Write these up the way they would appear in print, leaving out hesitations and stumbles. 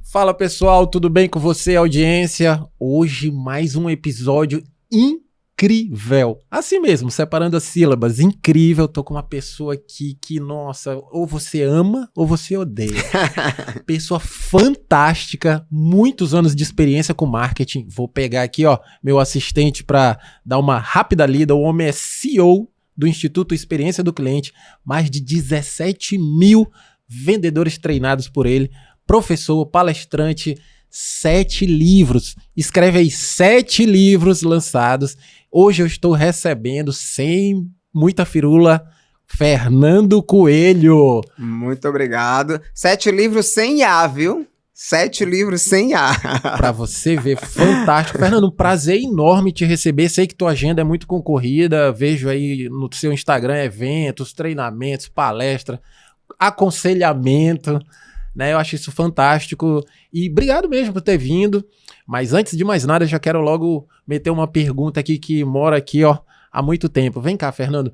Fala pessoal, tudo bem com você, audiência? Hoje mais um episódio incrível. Assim mesmo, separando as sílabas, incrível. Tô com uma pessoa aqui que, nossa, ou você ama ou você odeia. Pessoa fantástica, muitos anos de experiência com marketing. Vou pegar aqui, ó, meu assistente para dar uma rápida lida. O homem é CEO do Instituto Experiência do Cliente, mais de 17 mil vendedores treinados por ele. Professor, palestrante, 7 livros. Escreve aí 7 livros lançados. Hoje eu estou recebendo, sem muita firula, Fernando Coelho. Muito obrigado. 7 livros sem A, viu? 7 livros sem A. Pra você ver, fantástico. Fernando, um prazer enorme te receber. Sei que tua agenda é muito concorrida. Vejo aí no seu Instagram eventos, treinamentos, palestra, aconselhamento. Né, eu acho isso fantástico e obrigado mesmo por ter vindo, mas antes de mais nada eu já quero logo meter uma pergunta aqui que mora aqui ó, há muito tempo. Vem cá, Fernando,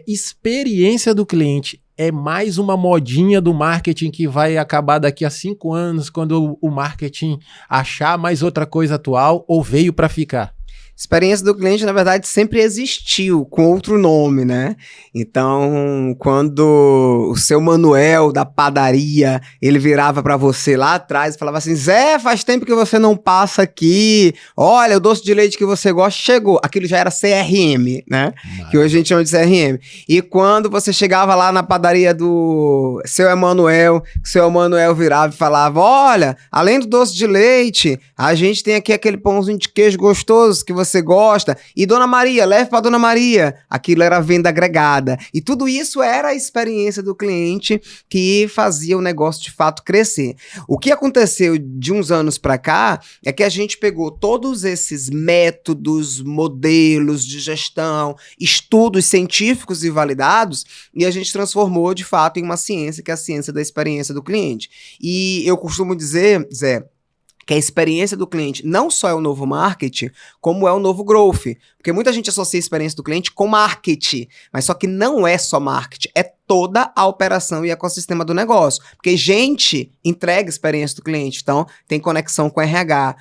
experiência do cliente é mais uma modinha do marketing que vai acabar daqui a 5 anos quando o marketing achar mais outra coisa atual ou veio para ficar? Experiência do cliente, na verdade, sempre existiu, com outro nome, né? Então, quando o seu Manuel da padaria, ele virava para você lá atrás e falava assim, Zé, faz tempo que você não passa aqui, olha, o doce de leite que você gosta chegou. Aquilo já era CRM, né? Que hoje a gente chama de CRM. E quando você chegava lá na padaria do seu Emanuel, seu Emanuel virava e falava, olha, além do doce de leite, a gente tem aqui aquele pãozinho de queijo gostoso que você gosta, e Dona Maria, leve para Dona Maria. Aquilo era venda agregada. E tudo isso era a experiência do cliente que fazia o negócio de fato crescer. O que aconteceu de uns anos para cá é que a gente pegou todos esses métodos, modelos de gestão, estudos científicos e validados, e a gente transformou de fato em uma ciência, que é a ciência da experiência do cliente. E eu costumo dizer, Zé, que a experiência do cliente não só é o novo marketing, como é o novo growth. Porque muita gente associa a experiência do cliente com marketing, mas só que não é só marketing, é toda a operação e ecossistema do negócio. Porque gente entrega a experiência do cliente, então tem conexão com RH.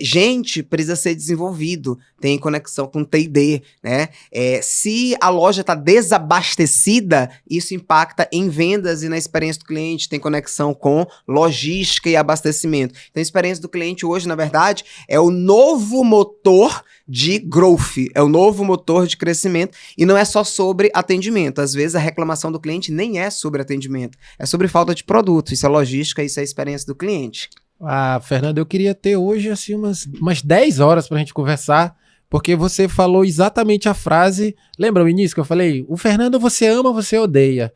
Gente precisa ser desenvolvido, tem conexão com T&D, né? Se a loja está desabastecida, isso impacta em vendas e na experiência do cliente, tem conexão com logística e abastecimento. Então a experiência do cliente hoje, na verdade, é o novo motor de growth, é o novo motor de crescimento e não é só sobre atendimento. Às vezes a reclamação do cliente nem é sobre atendimento, é sobre falta de produto, isso é logística, isso é a experiência do cliente. Ah, Fernando, eu queria ter hoje assim umas 10 horas pra gente conversar, porque você falou exatamente a frase, lembra o início que eu falei? O Fernando você ama, você odeia.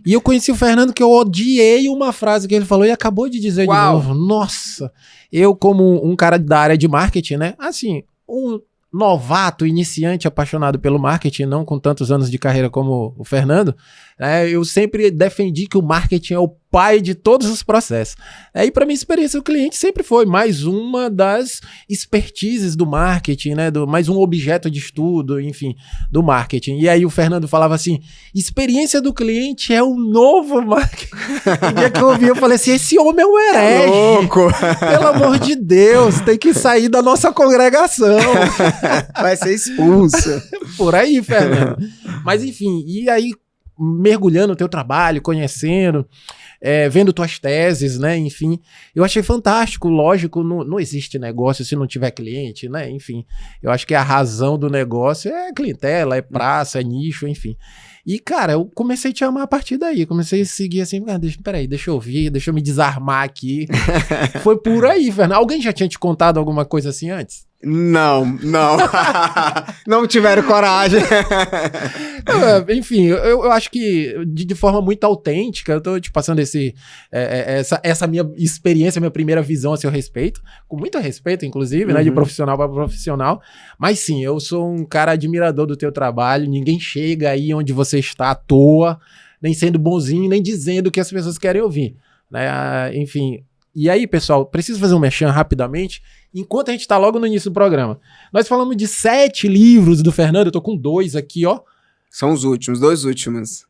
E eu conheci o Fernando que eu odiei uma frase que ele falou e acabou de dizer de novo. Nossa, eu como um cara da área de marketing, né? Assim, um novato, iniciante, apaixonado pelo marketing, não com tantos anos de carreira como o Fernando, né, eu sempre defendi que o marketing é o pai de todos os processos. E para minha experiência, o cliente sempre foi mais uma das expertises do marketing, né, mais um objeto de estudo, enfim, do marketing. E aí o Fernando falava assim, experiência do cliente é o novo marketing. O dia que eu ouvi, eu falei assim, esse homem é um herege. É louco. Pelo amor de Deus, tem que sair da nossa congregação. Vai ser expulso. Por aí, Fernando. Mas enfim, e aí mergulhando no teu trabalho, conhecendo, vendo tuas teses, né, enfim, eu achei fantástico, lógico, não existe negócio se não tiver cliente, né, enfim, eu acho que a razão do negócio é clientela, é praça, é nicho, enfim. E, cara, eu comecei a te amar a partir daí, comecei a seguir assim, peraí, deixa eu ouvir, deixa eu me desarmar aqui. Foi por aí, Fernando. Alguém já tinha te contado alguma coisa assim antes? Não. Não tiveram coragem. Enfim, eu acho que de forma muito autêntica, eu tô te passando essa minha experiência, minha primeira visão a seu respeito, com muito respeito, inclusive, né, de profissional para profissional. Mas sim, eu sou um cara admirador do teu trabalho, ninguém chega aí onde você está à toa, nem sendo bonzinho, nem dizendo o que as pessoas querem ouvir, né? Enfim. E aí, pessoal, preciso fazer um merchan rapidamente, enquanto a gente tá logo no início do programa. Nós falamos de 7 livros do Fernando, eu tô com 2 aqui, ó. São os últimos, 2 últimos.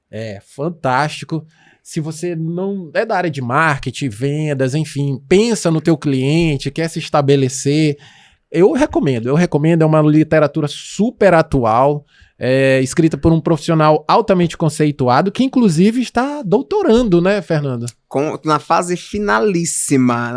Fantástico. se você não é da área de marketing, vendas, enfim, pensa no teu cliente, quer se estabelecer, eu recomendo, é uma literatura super atual, escrita por um profissional altamente conceituado, que inclusive está doutorando, né, Fernando? Na fase finalíssima,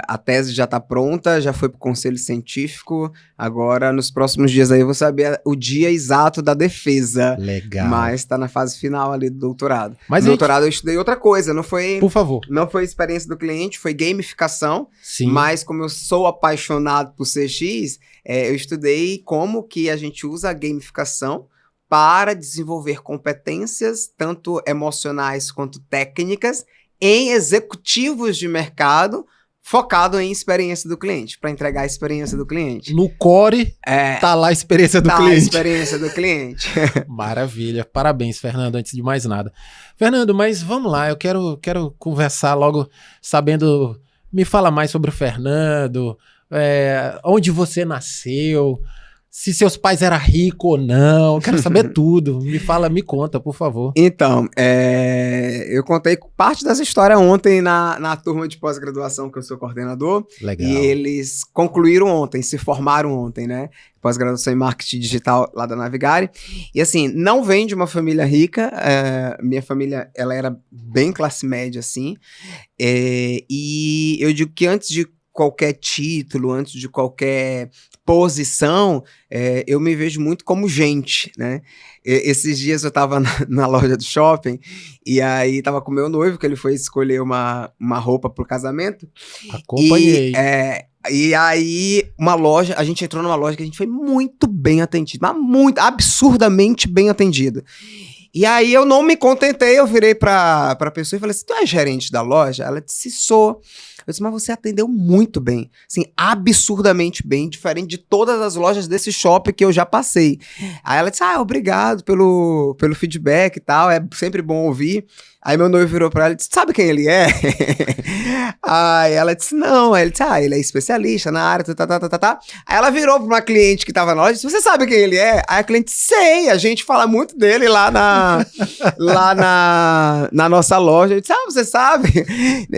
a tese já está pronta, já foi para o conselho científico, agora nos próximos dias aí eu vou saber o dia exato da defesa. Legal. Mas está na fase final ali do doutorado. Mas no doutorado eu estudei outra coisa, não foi... Por favor. Não foi experiência do cliente, foi gamificação. Sim. Mas como eu sou apaixonado por CX, eu estudei como que a gente usa a gamificação para desenvolver competências, tanto emocionais quanto técnicas, em executivos de mercado, focado em experiência do cliente, para entregar a experiência do cliente. No core, tá lá a experiência do cliente. A experiência do cliente. Maravilha. Parabéns, Fernando, antes de mais nada. Fernando, mas vamos lá, eu quero conversar logo sabendo... Me fala mais sobre o Fernando, onde você nasceu... Se seus pais eram ricos ou não, quero saber tudo. Me conta, por favor. Então, eu contei parte dessa história ontem na turma de pós-graduação que eu sou coordenador. Legal. E eles concluíram ontem, se formaram ontem, né? Pós-graduação em marketing digital lá da Navigare. E assim, não vem de uma família rica. Minha família, ela era bem classe média, assim. E eu digo que antes de qualquer título, antes de qualquer posição, eu me vejo muito como gente, né? Esses dias eu tava na loja do shopping e aí tava com meu noivo, que ele foi escolher uma roupa pro casamento. Acompanhei. E aí, a gente entrou numa loja que a gente foi muito bem atendido, mas muito, absurdamente bem atendido. E aí eu não me contentei, eu virei pra pessoa e falei assim, tu é gerente da loja? Ela disse, sou. Eu disse, mas você atendeu muito bem, assim, absurdamente bem, diferente de todas as lojas desse shopping que eu já passei. Aí ela disse, obrigado pelo feedback e tal, é sempre bom ouvir. Aí meu noivo virou pra ela e disse, sabe quem ele é? Aí ela disse, não. Aí ele disse, ele é especialista na área, tá. Aí ela virou pra uma cliente que tava na loja e disse, você sabe quem ele é? Aí a cliente, sei, a gente fala muito dele lá na nossa loja. Eu disse, você sabe?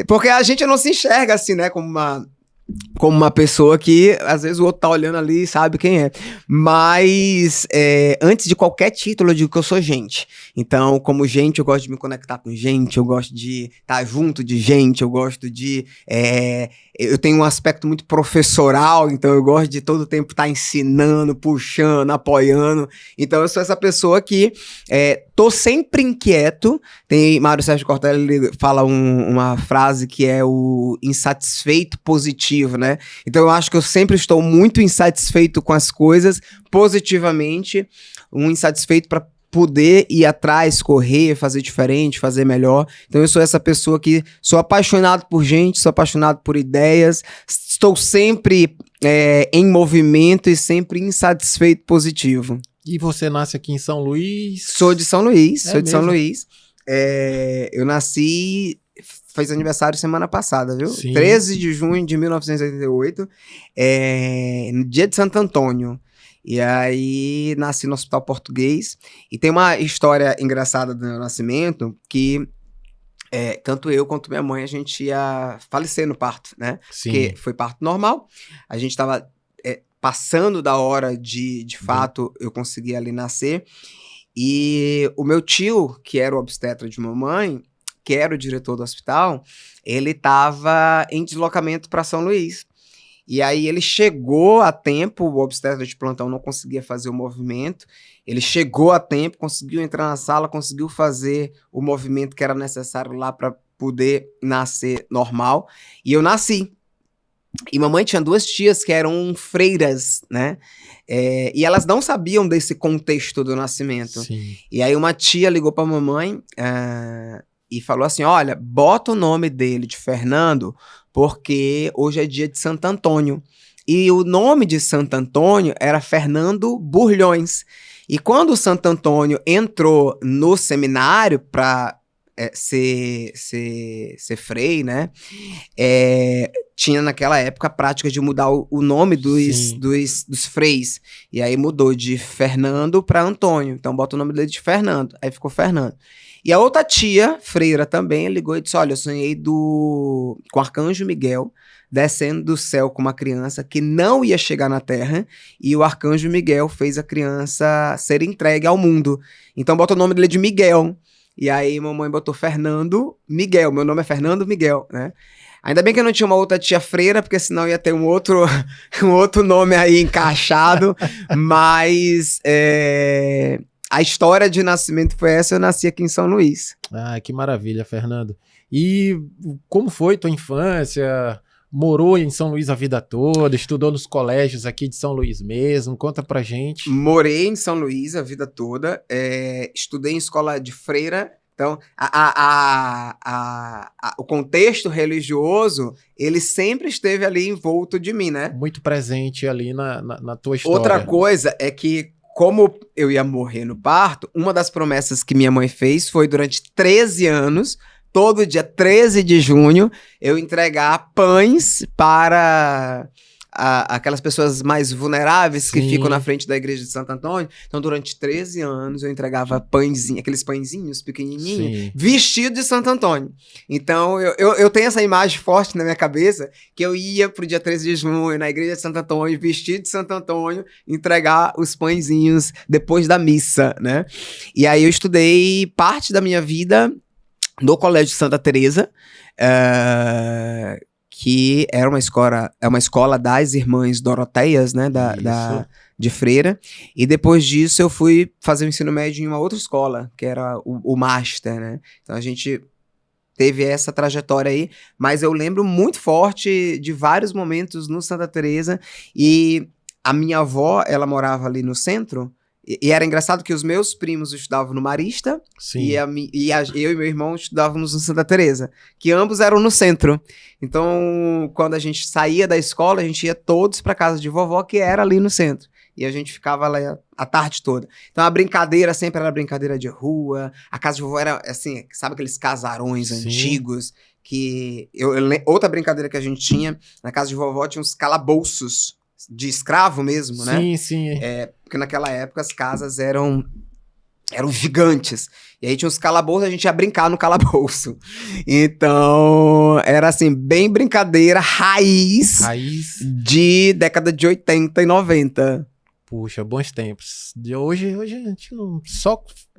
Porque a gente não se enxerga assim, né, como uma pessoa que, às vezes, o outro tá olhando ali e sabe quem é. Mas, antes de qualquer título, eu digo que eu sou gente. Então, como gente, eu gosto de me conectar com gente, eu gosto de estar junto de gente, eu gosto de... eu tenho um aspecto muito professoral, então eu gosto de todo tempo estar ensinando, puxando, apoiando. Então, eu sou essa pessoa que tô sempre inquieto. Tem Mário Sérgio Cortella, ele fala uma frase que é o insatisfeito positivo, né? Então, eu acho que eu sempre estou muito insatisfeito com as coisas, positivamente, um insatisfeito para poder ir atrás, correr, fazer diferente, fazer melhor. Então eu sou essa pessoa que sou apaixonado por gente, sou apaixonado por ideias, estou sempre em movimento e sempre insatisfeito positivo. E você nasce aqui em São Luís? Sou de São Luís, São Luís. Eu nasci... Fez aniversário semana passada, viu? Sim. 13 de junho de 1988, no dia de Santo Antônio. E aí, nasci no Hospital Português. E tem uma história engraçada do meu nascimento, que tanto eu quanto minha mãe, a gente ia falecer no parto, né? Sim. Porque foi parto normal, a gente tava passando da hora de fato, eu consegui ali nascer. E o meu tio, que era o obstetra de mamãe, que era o diretor do hospital, ele tava em deslocamento para São Luís. E aí ele chegou a tempo, o obstetra de plantão não conseguia fazer o movimento, ele chegou a tempo, conseguiu entrar na sala, conseguiu fazer o movimento que era necessário lá para poder nascer normal, e eu nasci. E mamãe tinha 2 tias que eram freiras, né? E elas não sabiam desse contexto do nascimento. Sim. E aí uma tia ligou para mamãe e falou assim, olha, bota o nome dele de Fernando, porque hoje é dia de Santo Antônio. E o nome de Santo Antônio era Fernando Burlhões. E quando o Santo Antônio entrou no seminário para ser frei, né? Tinha naquela época a prática de mudar o nome dos freis. E aí mudou de Fernando para Antônio. Então bota o nome dele de Fernando. Aí ficou Fernando. E a outra tia, freira também, ligou e disse: olha, eu sonhei com o arcanjo Miguel descendo do céu com uma criança que não ia chegar na terra, e o arcanjo Miguel fez a criança ser entregue ao mundo. Então bota o nome dele de Miguel. E aí mamãe botou Fernando Miguel. Meu nome é Fernando Miguel, né? Ainda bem que eu não tinha uma outra tia freira, porque senão ia ter um outro nome aí encaixado. Mas a história de nascimento foi essa, eu nasci aqui em São Luís. Ah, que maravilha, Fernando. E como foi tua infância? Morou em São Luís a vida toda? Estudou nos colégios aqui de São Luís mesmo? Conta pra gente. Morei em São Luís a vida toda. Estudei em escola de freira. Então, o contexto religioso, ele sempre esteve ali envolto de mim, né? Muito presente ali na tua história. Outra coisa é que, como eu ia morrer no parto, uma das promessas que minha mãe fez foi, durante 13 anos, todo dia 13 de junho, eu entregar pães para aquelas pessoas mais vulneráveis que ficam na frente da igreja de Santo Antônio. Então, durante 13 anos, eu entregava pãezinhos, aqueles pãezinhos pequenininhos, vestido de Santo Antônio. Então, eu tenho essa imagem forte na minha cabeça, que eu ia pro dia 13 de junho, na igreja de Santo Antônio, vestido de Santo Antônio, entregar os pãezinhos depois da missa, né? E aí, eu estudei parte da minha vida no Colégio Santa Teresa, que era uma escola das Irmãs Doroteias, né, de freira, e depois disso eu fui fazer o ensino médio em uma outra escola, que era o Master, né, então a gente teve essa trajetória aí, mas eu lembro muito forte de vários momentos no Santa Teresa, e a minha avó, ela morava ali no centro. E era engraçado que os meus primos estudavam no Marista. Sim. Eu e meu irmão estudávamos no Santa Teresa, que ambos eram no centro. Então, quando a gente saía da escola, a gente ia todos para casa de vovó, que era ali no centro. E a gente ficava lá a tarde toda. Então, a brincadeira sempre era brincadeira de rua. A casa de vovó era, assim, sabe aqueles casarões antigos? Que outra brincadeira que a gente tinha, na casa de vovó tinha uns calabouços de escravo mesmo, né? Sim, sim. Porque naquela época as casas eram gigantes. E aí tinha uns calabouços, a gente ia brincar no calabouço. Então, era assim, bem brincadeira, raiz de década de 80 e 90. Puxa, bons tempos. De hoje a gente não...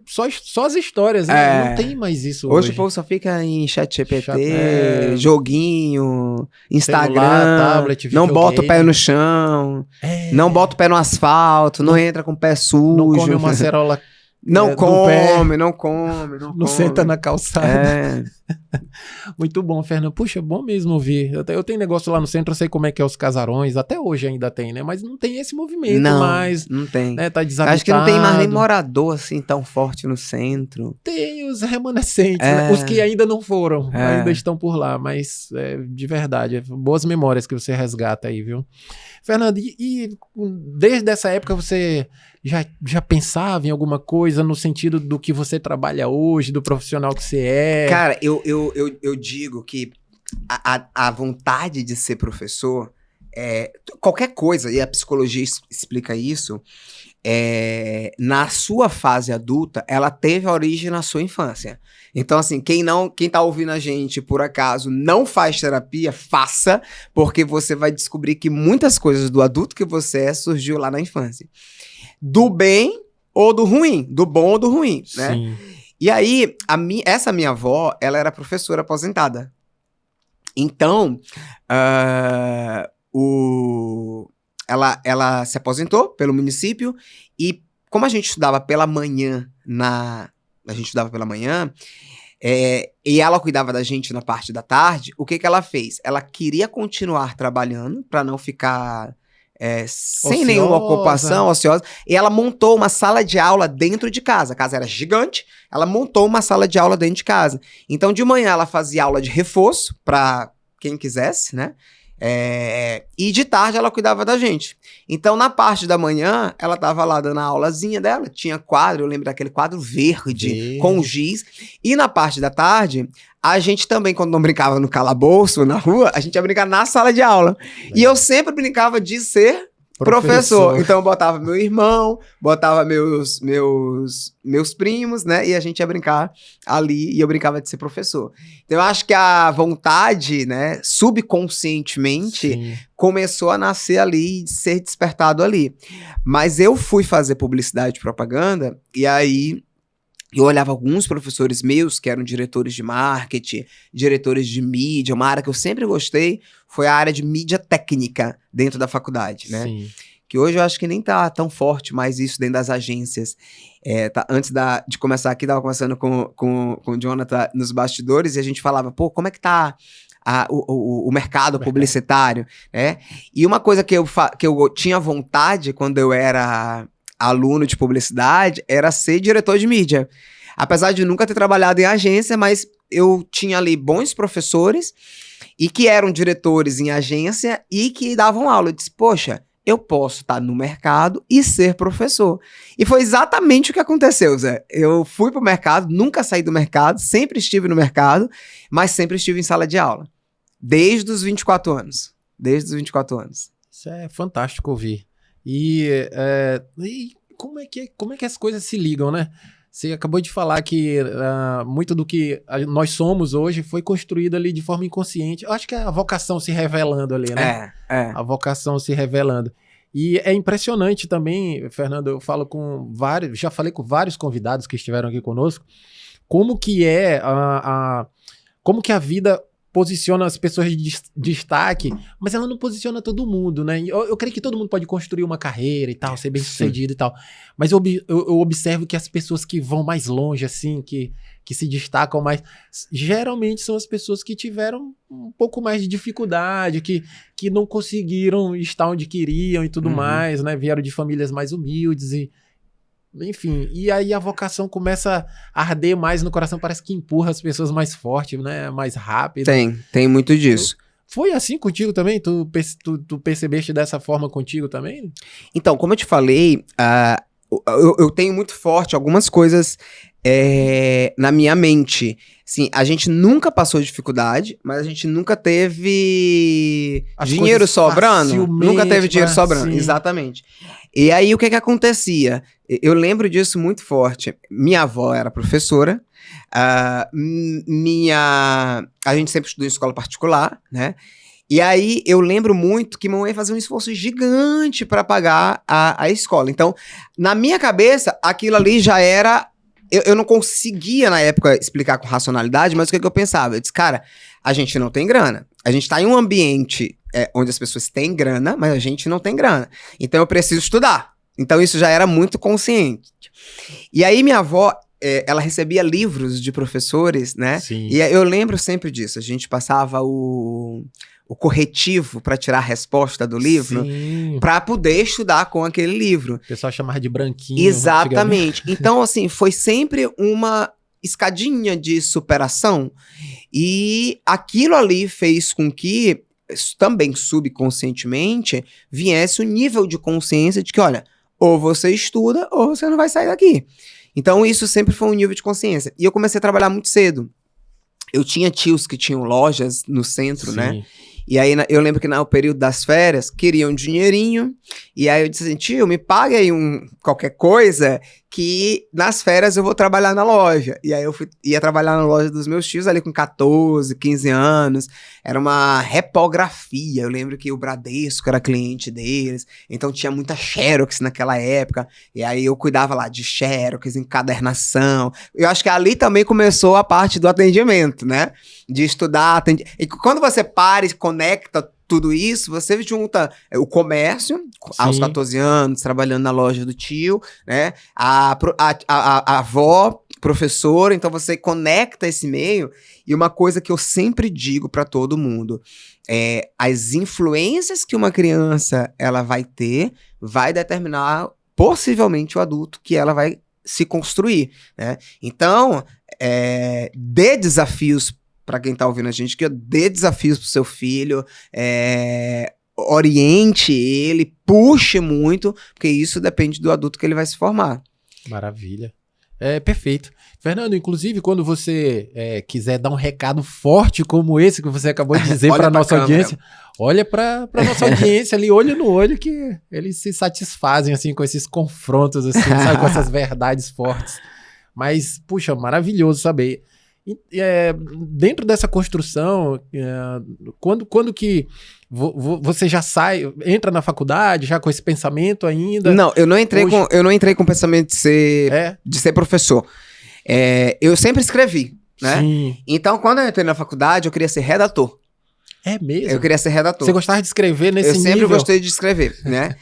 Só as histórias, né? Não tem mais isso hoje. Hoje o povo só fica em chat GPT, joguinho, Instagram, celular, tablet, não bota o pé no chão, não bota o pé no asfalto, não entra com o pé sujo. Não come uma acerola. Não come. Não senta na calçada. Muito bom, Fernando. Puxa, bom mesmo ouvir. Eu tenho negócio lá no centro, eu sei como é que é os casarões. Até hoje ainda tem, né? Mas não tem esse movimento mais. Não tem. Né? Tá desabitado. Acho que não tem mais nem morador assim tão forte no centro. Tem os remanescentes, né? Os que ainda não foram. Ainda estão por lá. Mas, de verdade, boas memórias que você resgata aí, viu? Fernando, e desde essa época você já pensava em alguma coisa no sentido do que você trabalha hoje, do profissional que você é? Cara, eu digo que a vontade de ser professor, qualquer coisa, e a psicologia explica isso, na sua fase adulta, ela teve a origem na sua infância. Então, assim, quem tá ouvindo a gente, por acaso, não faz terapia, faça, porque você vai descobrir que muitas coisas do adulto que você surgiu lá na infância. Do bem ou do ruim, do bom ou do ruim, né? Sim. E aí, essa minha avó, ela era professora aposentada. Então, ela se aposentou pelo município e, como a gente estudava pela manhã, e ela cuidava da gente na parte da tarde, o que ela fez? Ela queria continuar trabalhando para não ficar sem nenhuma ocupação, ociosa, e ela montou uma sala de aula dentro de casa. A casa era gigante, ela montou uma sala de aula dentro de casa. Então, de manhã ela fazia aula de reforço para quem quisesse, né? E de tarde ela cuidava da gente. Então, na parte da manhã, ela tava lá dando a aulazinha dela, tinha quadro, eu lembro daquele quadro verde. Com giz. E na parte da tarde, a gente também, quando não brincava no calabouço, na rua, a gente ia brincar na sala de aula. E eu sempre brincava de ser professor. Então eu botava meu irmão, botava meus primos, né? E a gente ia brincar ali e eu brincava de ser professor. Então eu acho que a vontade, né, subconscientemente, Sim. começou a nascer ali e ser despertado ali. Mas eu fui fazer publicidade e propaganda e aí eu olhava alguns professores meus que eram diretores de marketing, diretores de mídia, uma área que eu sempre gostei foi a área de mídia técnica dentro da faculdade, né? Sim. Que hoje eu acho que nem tá tão forte mais isso dentro das agências. Antes de começar aqui, tava conversando com o Jonathan nos bastidores e a gente falava, pô, como é que tá o mercado publicitário, né? E uma coisa que eu tinha vontade quando eu era aluno de publicidade era ser diretor de mídia. Apesar de nunca ter trabalhado em agência, mas eu tinha ali bons professores e que eram diretores em agência e que davam aula. Eu disse, poxa, eu posso estar no mercado e ser professor. E foi exatamente o que aconteceu, Zé. Eu fui pro mercado, nunca saí do mercado, sempre estive no mercado, mas sempre estive em sala de aula. Desde os 24 anos. Desde os 24 anos. Isso é fantástico ouvir. E como é que as coisas se ligam, né? Você acabou de falar que muito do que nós somos hoje foi construído ali de forma inconsciente. Eu acho que é a vocação se revelando ali, né? A vocação se revelando. E é impressionante também, Fernando, eu falo já falei com vários convidados que estiveram aqui conosco, como que como que a vida posiciona as pessoas de destaque, mas ela não posiciona todo mundo, né? Eu creio que todo mundo pode construir uma carreira e tal, ser bem sucedido e tal, mas eu observo que as pessoas que vão mais longe, assim, que se destacam mais, geralmente são as pessoas que tiveram um pouco mais de dificuldade, que não conseguiram estar onde queriam e tudo mais, né? Vieram de famílias mais humildes enfim, e aí a vocação começa a arder mais no coração, parece que empurra as pessoas mais forte, né? Mais rápido. Tem muito disso. Foi assim contigo também? Tu percebeste dessa forma contigo também? Então, como eu te falei, eu tenho muito forte algumas coisas na minha mente. Assim, a gente nunca passou dificuldade, mas a gente nunca teve dinheiro sobrando. Nunca teve dinheiro sobrando, exatamente. E aí, o que acontecia? Eu lembro disso muito forte. Minha avó era professora, a gente sempre estudou em escola particular, né? E aí, eu lembro muito que mamãe fazia um esforço gigante para pagar a escola. Então, na minha cabeça, aquilo ali já era... Eu não conseguia, na época, explicar com racionalidade, mas o que eu pensava? Eu disse, cara, a gente não tem grana. A gente tá em um ambiente onde as pessoas têm grana, mas a gente não tem grana. Então, eu preciso estudar. Então, isso já era muito consciente. E aí, minha avó, ela recebia livros de professores, né? Sim. E eu lembro sempre disso. A gente passava o corretivo para tirar a resposta do livro, para poder estudar com aquele livro. O pessoal chamava de branquinho. Exatamente. Então, assim, foi sempre uma escadinha de superação e aquilo ali fez com que, também subconscientemente, viesse o nível de consciência de que, olha, ou você estuda ou você não vai sair daqui. Então, isso sempre foi um nível de consciência. E eu comecei a trabalhar muito cedo. Eu tinha tios que tinham lojas no centro, né? E aí, eu lembro que no período das férias, queriam um dinheirinho. E aí eu disse assim, tio, me pague aí qualquer coisa que nas férias eu vou trabalhar na loja. E aí eu ia trabalhar na loja dos meus tios ali com 14, 15 anos. Era uma repografia. Eu lembro que o Bradesco era cliente deles. Então tinha muita Xerox naquela época. E aí eu cuidava lá de Xerox, encadernação. Eu acho que ali também começou a parte do atendimento, né? De estudar, E quando você para e conecta tudo isso, você junta o comércio, aos 14 anos, trabalhando na loja do tio, né? A avó, professora, então você conecta esse meio. E uma coisa que eu sempre digo para todo mundo, as influências que uma criança ela vai ter, vai determinar possivelmente o adulto que ela vai se construir, né? Então, dê desafios pra quem tá ouvindo a gente, que dê desafios pro seu filho, oriente ele, puxe muito, porque isso depende do adulto que ele vai se formar. Maravilha. Perfeito. Fernando, inclusive, quando você quiser dar um recado forte como esse que você acabou de dizer para nossa audiência, olha para nossa audiência ali, olho no olho, que eles se satisfazem assim com esses confrontos, assim, sabe, com essas verdades fortes. Mas, puxa, maravilhoso saber. Dentro dessa construção, quando que você já entra na faculdade já com esse pensamento ainda? Não, eu não entrei com o pensamento de ser professor. Eu sempre escrevi, né? Sim. Então, quando eu entrei na faculdade, eu queria ser redator. É mesmo? Eu queria ser redator. Você gostava de escrever nesse nível? Eu sempre gostei de escrever, né?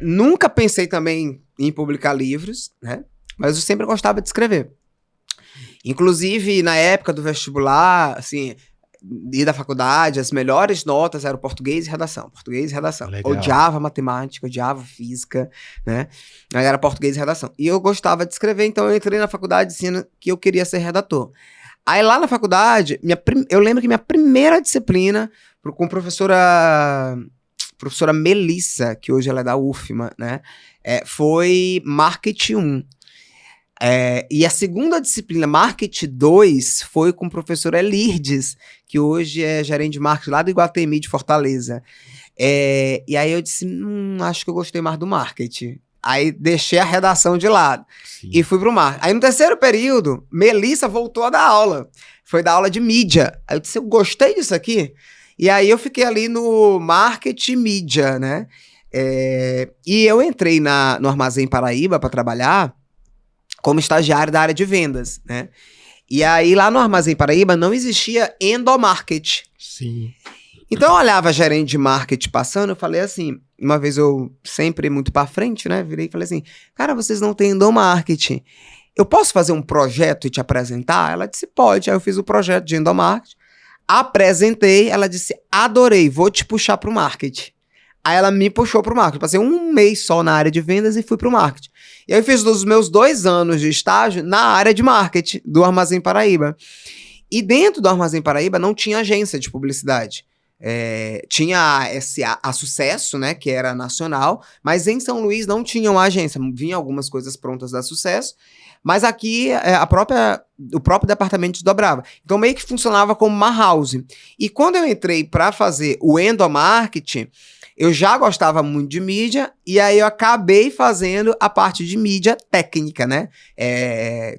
Nunca pensei também em publicar livros, né? Mas eu sempre gostava de escrever. Inclusive, na época do vestibular, assim, e da faculdade, as melhores notas eram português e redação. Português e redação. Legal. Odiava matemática, odiava física, né? Mas era português e redação. E eu gostava de escrever, então eu entrei na faculdade dizendo que eu queria ser redator. Aí lá na faculdade, eu lembro que minha primeira disciplina, com a professora Melissa, que hoje ela é da UFMA, né? Foi Marketing 1. E a segunda disciplina, Marketing 2, foi com o professor Elirdes, que hoje é gerente de marketing lá do Iguatemi de Fortaleza. E aí eu disse, acho que eu gostei mais do marketing. Aí deixei a redação de lado. Sim. E fui pro marketing. Aí no terceiro período, Melissa voltou a dar aula. Foi dar aula de mídia. Aí eu disse, eu gostei disso aqui. E aí eu fiquei ali no marketing mídia, né? E eu entrei no Armazém Paraíba para trabalhar como estagiário da área de vendas, né? E aí, lá no Armazém Paraíba, não existia endomarketing. Sim. Então, eu olhava a gerente de marketing passando, eu falei assim, uma vez eu sempre muito pra frente, né? Virei e falei assim, cara, vocês não têm endomarketing. Eu posso fazer um projeto e te apresentar? Ela disse, pode. Aí eu fiz o projeto de endomarketing, apresentei, ela disse, adorei, vou te puxar pro marketing. Aí ela me puxou pro marketing. Passei um mês só na área de vendas e fui pro marketing. E aí eu fiz os meus 2 anos de estágio na área de marketing do Armazém Paraíba. E dentro do Armazém Paraíba não tinha agência de publicidade. Tinha a Sucesso, né, que era nacional, mas em São Luís não tinha uma agência. Vinha algumas coisas prontas da Sucesso, mas aqui o próprio departamento desdobrava. Então meio que funcionava como uma house. E quando eu entrei para fazer o endomarketing, eu já gostava muito de mídia, e aí eu acabei fazendo a parte de mídia técnica, né?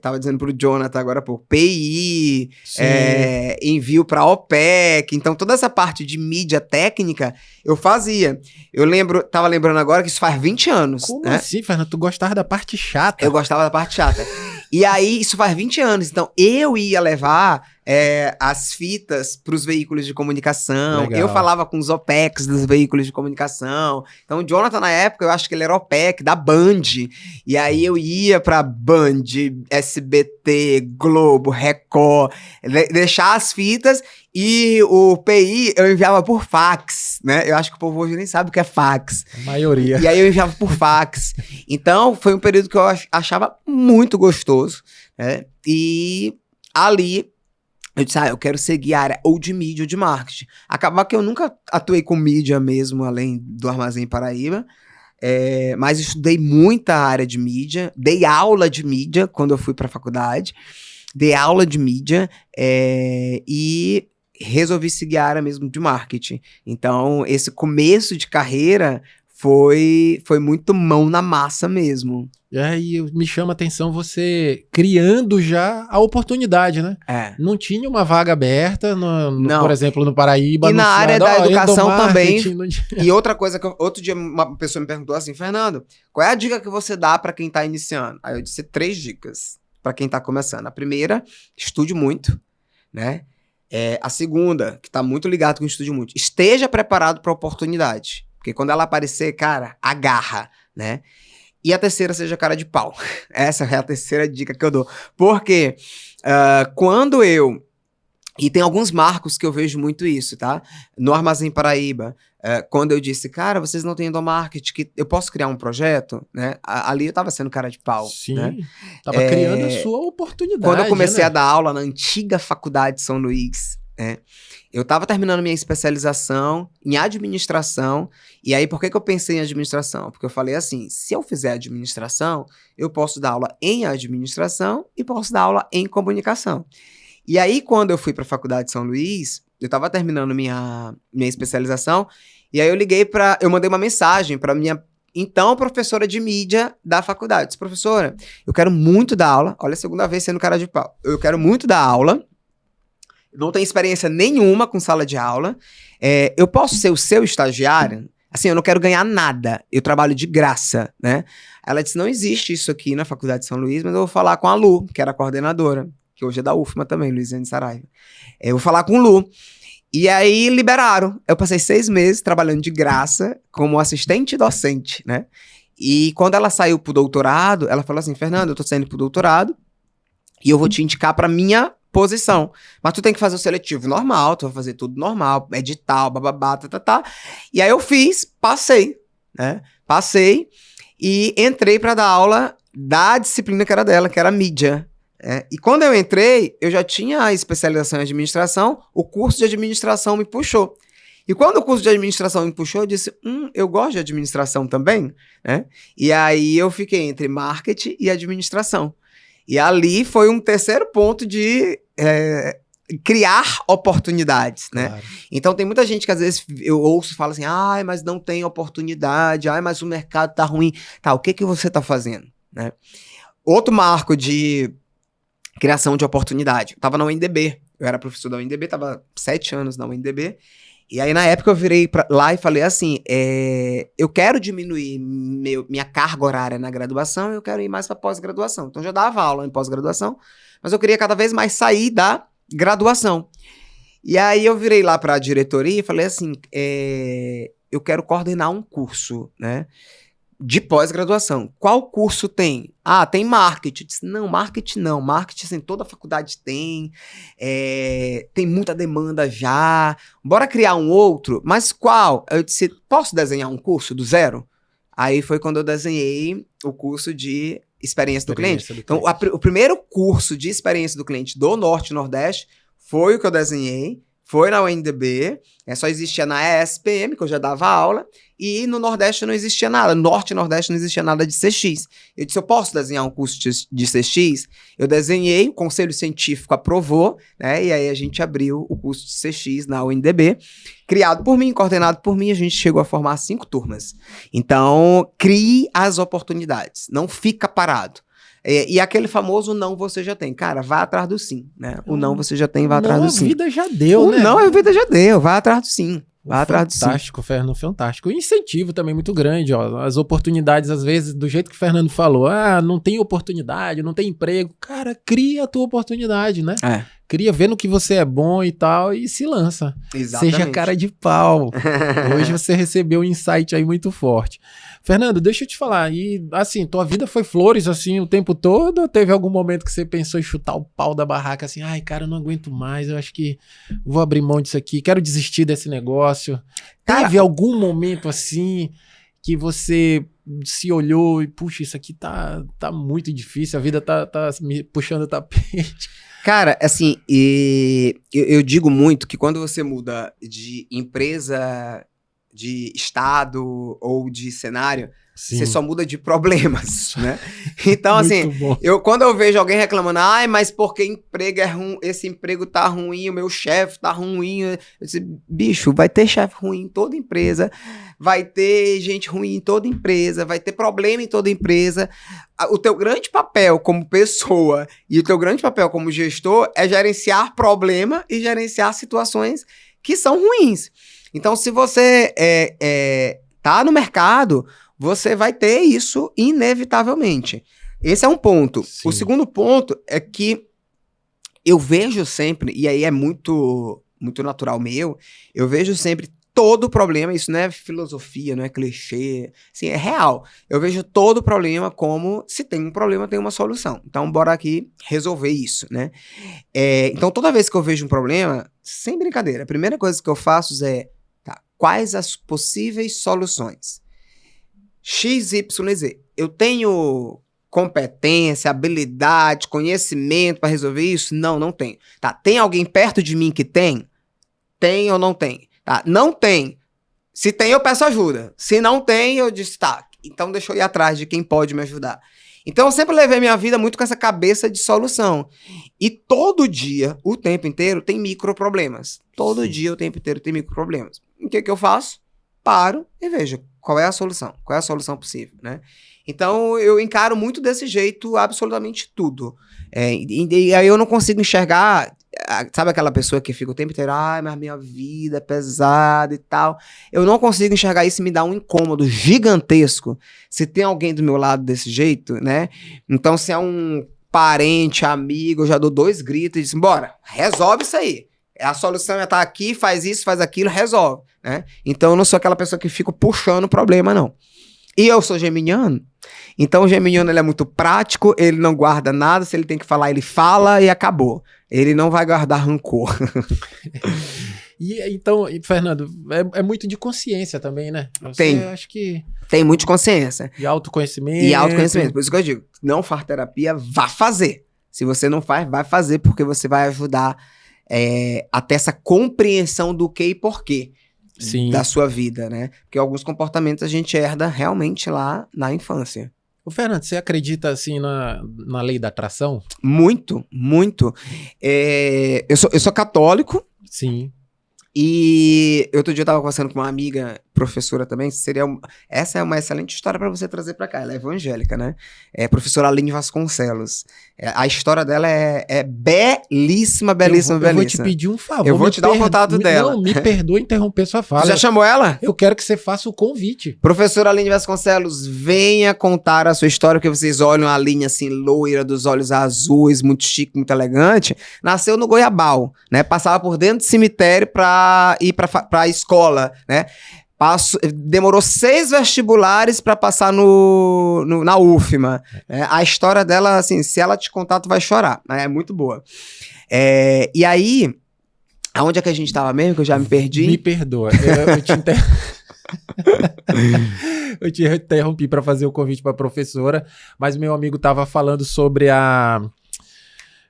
Tava dizendo pro Jonathan agora, por PI, envio pra OPEC, então toda essa parte de mídia técnica eu fazia. Tava lembrando agora que isso faz 20 anos. Como né? assim, Fernando? Tu gostava da parte chata? Eu gostava da parte chata. E aí, isso faz 20 anos, então eu ia levar as fitas para os veículos de comunicação. Legal. Eu falava com os OPECs dos veículos de comunicação. Então, o Jonathan, na época, eu acho que ele era OPEC da Band. E aí eu ia pra Band, SBT, Globo, Record, deixar as fitas, e o PI eu enviava por fax, né? Eu acho que o povo hoje nem sabe o que é fax. A maioria. E aí eu enviava por fax. Então, foi um período que eu achava muito gostoso, né? E ali eu disse, eu quero seguir a área ou de mídia ou de marketing. Acabou que eu nunca atuei com mídia mesmo, além do Armazém Paraíba. Mas estudei muita área de mídia. Dei aula de mídia quando eu fui para a faculdade. Dei aula de mídia e resolvi seguir a área mesmo de marketing. Então, esse começo de carreira foi muito mão na massa mesmo. E aí me chama a atenção você criando já a oportunidade, né? Não tinha uma vaga aberta, por exemplo, no Paraíba. E na área da educação também. Não... E outra coisa que outro dia uma pessoa me perguntou assim, Fernando, qual é a dica que você dá para quem tá iniciando? Aí eu disse 3 dicas para quem tá começando. A primeira, estude muito, né? A segunda, que tá muito ligado com estude muito, esteja preparado para a oportunidade. Porque quando ela aparecer, cara, agarra, né? E a terceira, seja cara de pau. Essa é a terceira dica que eu dou. Porque quando eu E tem alguns marcos que eu vejo muito isso, tá? No Armazém Paraíba, quando eu disse, cara, vocês não têm endomarketing, que eu posso criar um projeto, né? Ali eu tava sendo cara de pau, né? Sim, tava criando a sua oportunidade, Quando eu comecei né? a dar aula na antiga faculdade de São Luís, né? Eu tava terminando minha especialização em administração, e aí por que que eu pensei em administração? Porque eu falei assim, se eu fizer administração, eu posso dar aula em administração e posso dar aula em comunicação. E aí, quando eu fui para a Faculdade de São Luís, eu estava terminando minha especialização, e aí eu mandei uma mensagem para minha então professora de mídia da faculdade. Eu disse, professora, eu quero muito dar aula, olha a segunda vez sendo cara de pau, eu quero muito dar aula, não tenho experiência nenhuma com sala de aula, eu posso ser o seu estagiário? Assim, eu não quero ganhar nada, eu trabalho de graça, né? Ela disse, não existe isso aqui na Faculdade de São Luís, mas eu vou falar com a Lu, que era a coordenadora, que hoje é da UFMA também, Luiziane Saraiva. Eu vou falar com o Lu. E aí liberaram. Eu passei 6 meses trabalhando de graça como assistente docente, né? E quando ela saiu pro doutorado, ela falou assim, Fernando, eu tô saindo pro doutorado e eu vou te indicar pra minha posição. Mas tu tem que fazer o seletivo normal, tu vai fazer tudo normal, edital, bababá, tá. E aí eu fiz, passei, né? Passei e entrei pra dar aula da disciplina que era dela, que era mídia. E quando eu entrei, eu já tinha a especialização em administração, o curso de administração me puxou. E quando o curso de administração me puxou, eu disse, eu gosto de administração também, né? E aí eu fiquei entre marketing e administração. E ali foi um terceiro ponto de criar oportunidades, né? Claro. Então tem muita gente que às vezes eu ouço e fala assim, ai, mas não tem oportunidade, ai, mas o mercado tá ruim. Tá, o que que você tá fazendo, né? Outro marco de criação de oportunidade. Eu tava na UNDB, eu era professor da UNDB, tava 7 anos na UNDB, e aí na época eu virei lá e falei assim, eu quero diminuir minha carga horária na graduação, eu quero ir mais pra pós-graduação. Então eu já dava aula em pós-graduação, mas eu queria cada vez mais sair da graduação. E aí eu virei lá pra diretoria e falei assim, eu quero coordenar um curso, né? De pós-graduação. Qual curso tem? Ah, tem marketing. Eu disse, não, marketing assim, toda faculdade tem, tem muita demanda já, bora criar um outro, mas qual? Eu disse, posso desenhar um curso do zero? Aí foi quando eu desenhei o curso de experiência do cliente. Então, o primeiro curso de experiência do cliente do Norte e Nordeste foi o que eu desenhei, foi na UNDB, só existia na ESPM, que eu já dava aula, e no Nordeste não existia nada, Norte e Nordeste não existia nada de CX. Eu disse, eu posso desenhar um curso de CX? Eu desenhei, o Conselho Científico aprovou, né, e aí a gente abriu o curso de CX na UNDB, criado por mim, coordenado por mim, a gente chegou a formar 5 turmas. Então, crie as oportunidades, não fica parado. E aquele famoso não você já tem. Cara, vá atrás do sim, né? O não você já tem, vá atrás do sim. A vida já deu, né? Não, a vida já deu, vá atrás do sim. Vá atrás do sim. Fantástico, Fernando, fantástico. O incentivo também muito grande, ó. As oportunidades, às vezes, do jeito que o Fernando falou, não tem oportunidade, não tem emprego. Cara, cria a tua oportunidade, né? Cria, vê no que você é bom e tal, e se lança. Exatamente. Seja cara de pau. Hoje você recebeu um insight aí muito forte. Fernando, deixa eu te falar, e assim, tua vida foi flores assim o tempo todo, ou teve algum momento que você pensou em chutar o pau da barraca assim, ai cara, eu não aguento mais, eu acho que vou abrir mão disso aqui, quero desistir desse negócio. Teve algum momento assim que você se olhou e, puxa, isso aqui tá muito difícil, a vida tá me puxando o tapete? Cara, assim, eu digo muito que quando você muda de empresa, de estado ou de cenário, Sim. Você só muda de problemas, né? Então, assim, quando eu vejo alguém reclamando, ai, mas porque emprego é ruim, esse emprego tá ruim, o meu chefe tá ruim, eu disse, bicho, vai ter chefe ruim em toda empresa, vai ter gente ruim em toda empresa, vai ter problema em toda empresa. O teu grande papel como pessoa e o teu grande papel como gestor é gerenciar problema e gerenciar situações que são ruins. Então, se você tá no mercado, você vai ter isso inevitavelmente. Esse é um ponto. Sim. O segundo ponto é que eu vejo sempre, e aí é muito, muito natural meu, eu vejo sempre todo problema, isso não é filosofia, não é clichê, assim, é real. Eu vejo todo problema como, se tem um problema, tem uma solução. Então, bora aqui resolver isso, né? Então, toda vez que eu vejo um problema, sem brincadeira, a primeira coisa que eu faço é, tá, quais as possíveis soluções? X, Y, Z. Eu tenho competência, habilidade, conhecimento para resolver isso? Não, não tenho. Tá, tem alguém perto de mim que tem? Tem ou não tem? Tá, não tem. Se tem, eu peço ajuda. Se não tem, eu disse, tá, então deixa eu ir atrás de quem pode me ajudar. Então, eu sempre levei minha vida muito com essa cabeça de solução. E todo dia, o tempo inteiro, tem microproblemas. Todo dia, o tempo inteiro, tem microproblemas. O que eu faço? Paro e vejo qual é a solução. Qual é a solução possível, né? Então, eu encaro muito desse jeito absolutamente tudo. E aí eu não consigo enxergar... Sabe aquela pessoa que fica o tempo inteiro, mas minha vida é pesada e tal. Eu não consigo enxergar isso e me dá um incômodo gigantesco se tem alguém do meu lado desse jeito, né? Então, se é um parente, amigo, eu já dou 2 gritos e digo, bora, resolve isso aí. A solução é estar aqui, faz isso, faz aquilo, resolve, né? Então, eu não sou aquela pessoa que fica puxando o problema, não. E eu sou geminiano, então o geminiano ele é muito prático, ele não guarda nada, se ele tem que falar, ele fala e acabou. Ele não vai guardar rancor. E então, Fernando, é muito de consciência também, né? Acho que... Tem muito de consciência. E autoconhecimento. E autoconhecimento. Por isso que eu digo, não faz terapia, vá fazer. Se você não faz, vai fazer, porque você vai ajudar a ter essa compreensão do que e porquê. Sim. Da sua vida, né? Porque alguns comportamentos a gente herda realmente lá na infância. Ô, Fernando, você acredita, assim, na lei da atração? Muito, muito. Eu sou católico. Sim. E outro dia eu tava conversando com uma amiga, professora também, essa é uma excelente história para você trazer para cá, ela é evangélica, né? É a professora Aline Vasconcelos. A história dela é belíssima, belíssima, belíssima. Eu vou te pedir um favor. Eu vou te dar o contato dela. Não, me perdoa interromper sua fala. Você já chamou ela? Eu quero que você faça o convite. Professora Aline Vasconcelos, venha contar a sua história, porque vocês olham a Aline assim, loira, dos olhos azuis, muito chique, muito elegante. Nasceu no Goiabal, né? Passava por dentro do cemitério pra ir pra escola, né? Demorou 6 vestibulares para passar na UFMA. A história dela, assim, se ela te contar, tu vai chorar. É muito boa. E aí, aonde é que a gente tava mesmo? Que eu já me perdi. Me perdoa. Eu te interrompi para fazer o convite para a professora, mas meu amigo tava falando sobre a...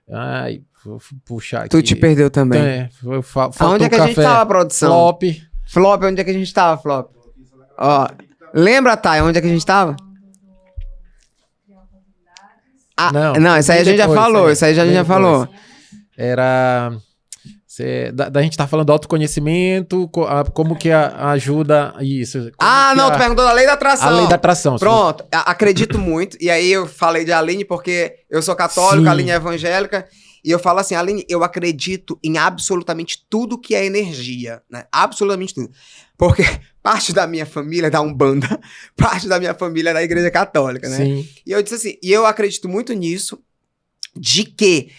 Ai, vou puxar aqui. Tu te perdeu também. Aonde é que a gente tava, produção? Flop, onde é que a gente tava, Flop? Ó, lembra, Thay, onde é que a gente tava? Não, isso aí a gente já falou, isso aí a gente já falou. Era... Da gente tá falando do autoconhecimento, como que ajuda isso. Tu perguntou da lei da atração. A lei da atração. Pronto, acredito muito. E aí eu falei de Aline porque eu sou católico, sim. A Aline é evangélica. E eu falo assim, Aline, eu acredito em absolutamente tudo que é energia, né? Absolutamente tudo. Porque parte da minha família é da Umbanda, parte da minha família é da Igreja Católica, né? Sim. E eu disse assim, e eu acredito muito nisso, de que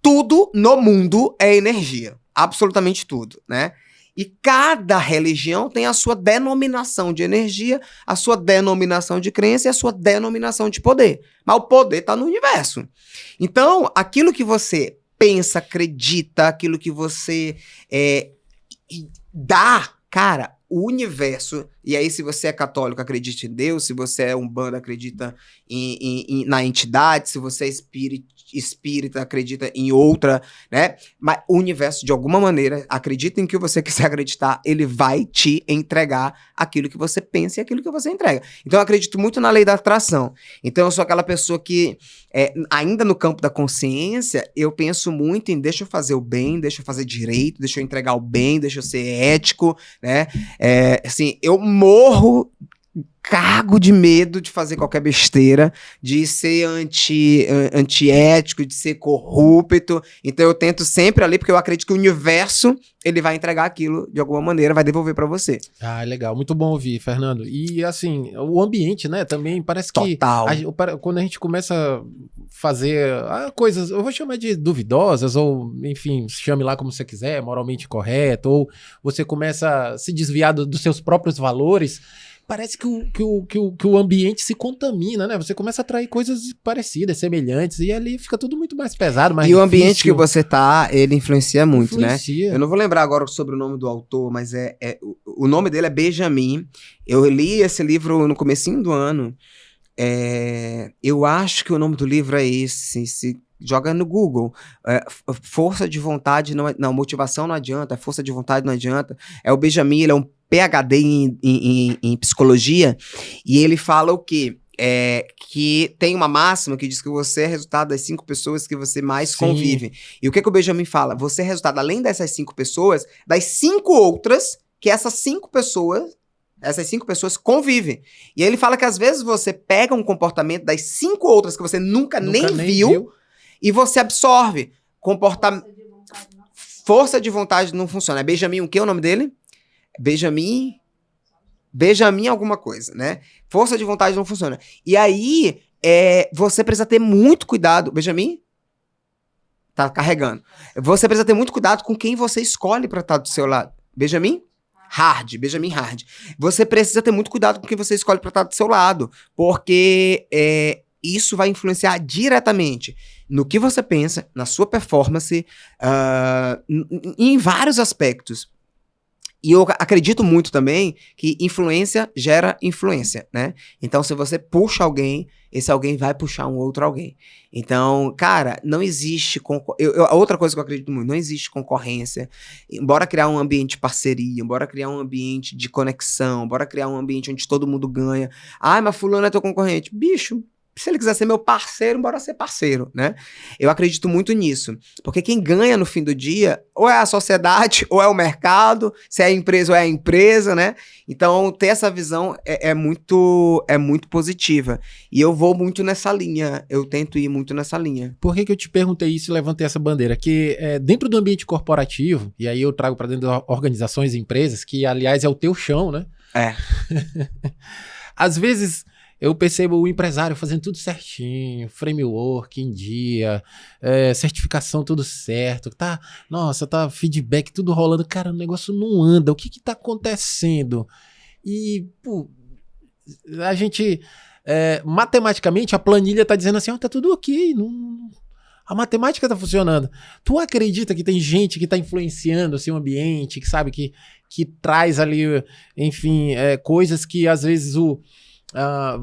tudo no mundo é energia. Absolutamente tudo, né? E cada religião tem a sua denominação de energia, a sua denominação de crença e a sua denominação de poder. Mas o poder está no universo. Então, aquilo que você pensa, acredita, aquilo que você dá, cara, o universo... E aí, se você é católico, acredita em Deus. Se você é umbanda, acredita na entidade. Se você é espírita, acredita em outra, né? Mas o universo, de alguma maneira, acredita em que você quiser acreditar, ele vai te entregar aquilo que você pensa e aquilo que você entrega. Então, eu acredito muito na lei da atração. Então, eu sou aquela pessoa que, ainda no campo da consciência, eu penso muito em deixa eu fazer o bem, deixa eu fazer direito, deixa eu entregar o bem, deixa eu ser ético, né? Assim, eu morro cago de medo de fazer qualquer besteira, de ser antiético, de ser corrupto. Então eu tento sempre ali, porque eu acredito que o universo, ele vai entregar aquilo de alguma maneira, vai devolver pra você. Ah, legal. Muito bom ouvir, Fernando. E assim, o ambiente, né, também parece que Total. quando a gente começa a fazer coisas, eu vou chamar de duvidosas, ou enfim, chame lá como você quiser, moralmente correto, ou você começa a se desviar dos seus próprios valores, parece que o ambiente se contamina, né? Você começa a atrair coisas parecidas, semelhantes, e ali fica tudo muito mais pesado, mais E o difícil. ambiente que você tá, ele influencia muito, né? Influencia. Eu não vou lembrar agora sobre o nome do autor, mas o nome dele é Benjamin. Eu li esse livro no comecinho do ano. Eu acho que o nome do livro é esse. Se joga no Google. Força de vontade, não, motivação não adianta, força de vontade não adianta. É o Benjamin, ele é um PhD em psicologia, e ele fala o quê? Que tem uma máxima que diz que você é resultado das 5 pessoas que você mais Sim. convive. E o que o Benjamin fala? Você é resultado, além dessas 5 pessoas, das 5 outras que essas 5 pessoas convivem. E aí ele fala que às vezes você pega um comportamento das 5 outras que você nunca nem viu e você absorve. Força de vontade não funciona. É Benjamin, o que é o nome dele? Benjamin alguma coisa, né? Força de vontade não funciona. E aí, você precisa ter muito cuidado. Benjamin? Tá carregando. Você precisa ter muito cuidado com quem você escolhe pra estar do seu lado. Benjamin Hard. Você precisa ter muito cuidado com quem você escolhe pra estar do seu lado, porque isso vai influenciar diretamente no que você pensa, na sua performance, em vários aspectos. E eu acredito muito também que influência gera influência, né? Então, se você puxa alguém, esse alguém vai puxar um outro alguém. Então, cara, não existe... outra coisa que eu acredito muito, não existe concorrência. Bora criar um ambiente de parceria, bora criar um ambiente de conexão, bora criar um ambiente onde todo mundo ganha. Ah, mas fulano é teu concorrente. Bicho, se ele quiser ser meu parceiro, bora ser parceiro, né? Eu acredito muito nisso. Porque quem ganha no fim do dia, ou é a sociedade, ou é o mercado, se é a empresa ou é a empresa, né? Então, ter essa visão é muito positiva. E eu vou muito nessa linha, eu tento ir muito nessa linha. Por que eu te perguntei isso e levantei essa bandeira? Que dentro do ambiente corporativo, e aí eu trago para dentro das organizações e empresas, que aliás é o teu chão, né? Às vezes... eu percebo o empresário fazendo tudo certinho, framework em dia, certificação tudo certo, tá feedback tudo rolando, cara, o negócio não anda, o que tá acontecendo? E, pô, a gente, matematicamente, a planilha tá dizendo assim, tá tudo ok, a matemática tá funcionando. Tu acredita que tem gente que tá influenciando assim, o ambiente, que sabe, que traz ali, enfim, coisas que às vezes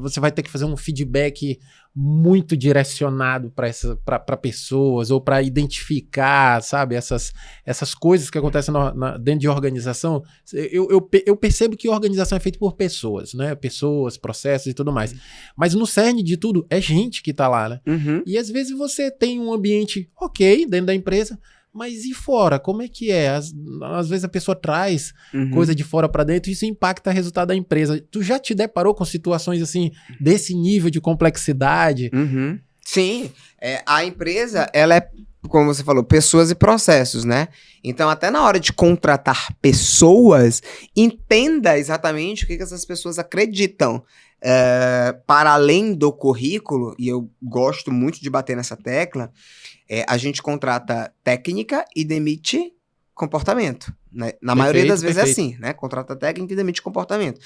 você vai ter que fazer um feedback muito direcionado para pessoas, ou para identificar, sabe, essas coisas que acontecem dentro de organização. Eu percebo que a organização é feita por pessoas, né? Pessoas, processos e tudo mais. Mas no cerne de tudo é gente que tá lá, né? Uhum. E às vezes você tem um ambiente ok dentro da empresa, mas e fora? Como é que é? Às vezes a pessoa traz coisa de fora pra dentro e isso impacta o resultado da empresa. Tu já te deparou com situações assim, desse nível de complexidade? Uhum. Sim. A empresa, ela é, como você falou, pessoas e processos, né? Então, até na hora de contratar pessoas, entenda exatamente o que essas pessoas acreditam. Para além do currículo, e eu gosto muito de bater nessa tecla, a gente contrata técnica e demite comportamento, né? Na maioria das vezes é assim, né? Contrata técnica e demite comportamento.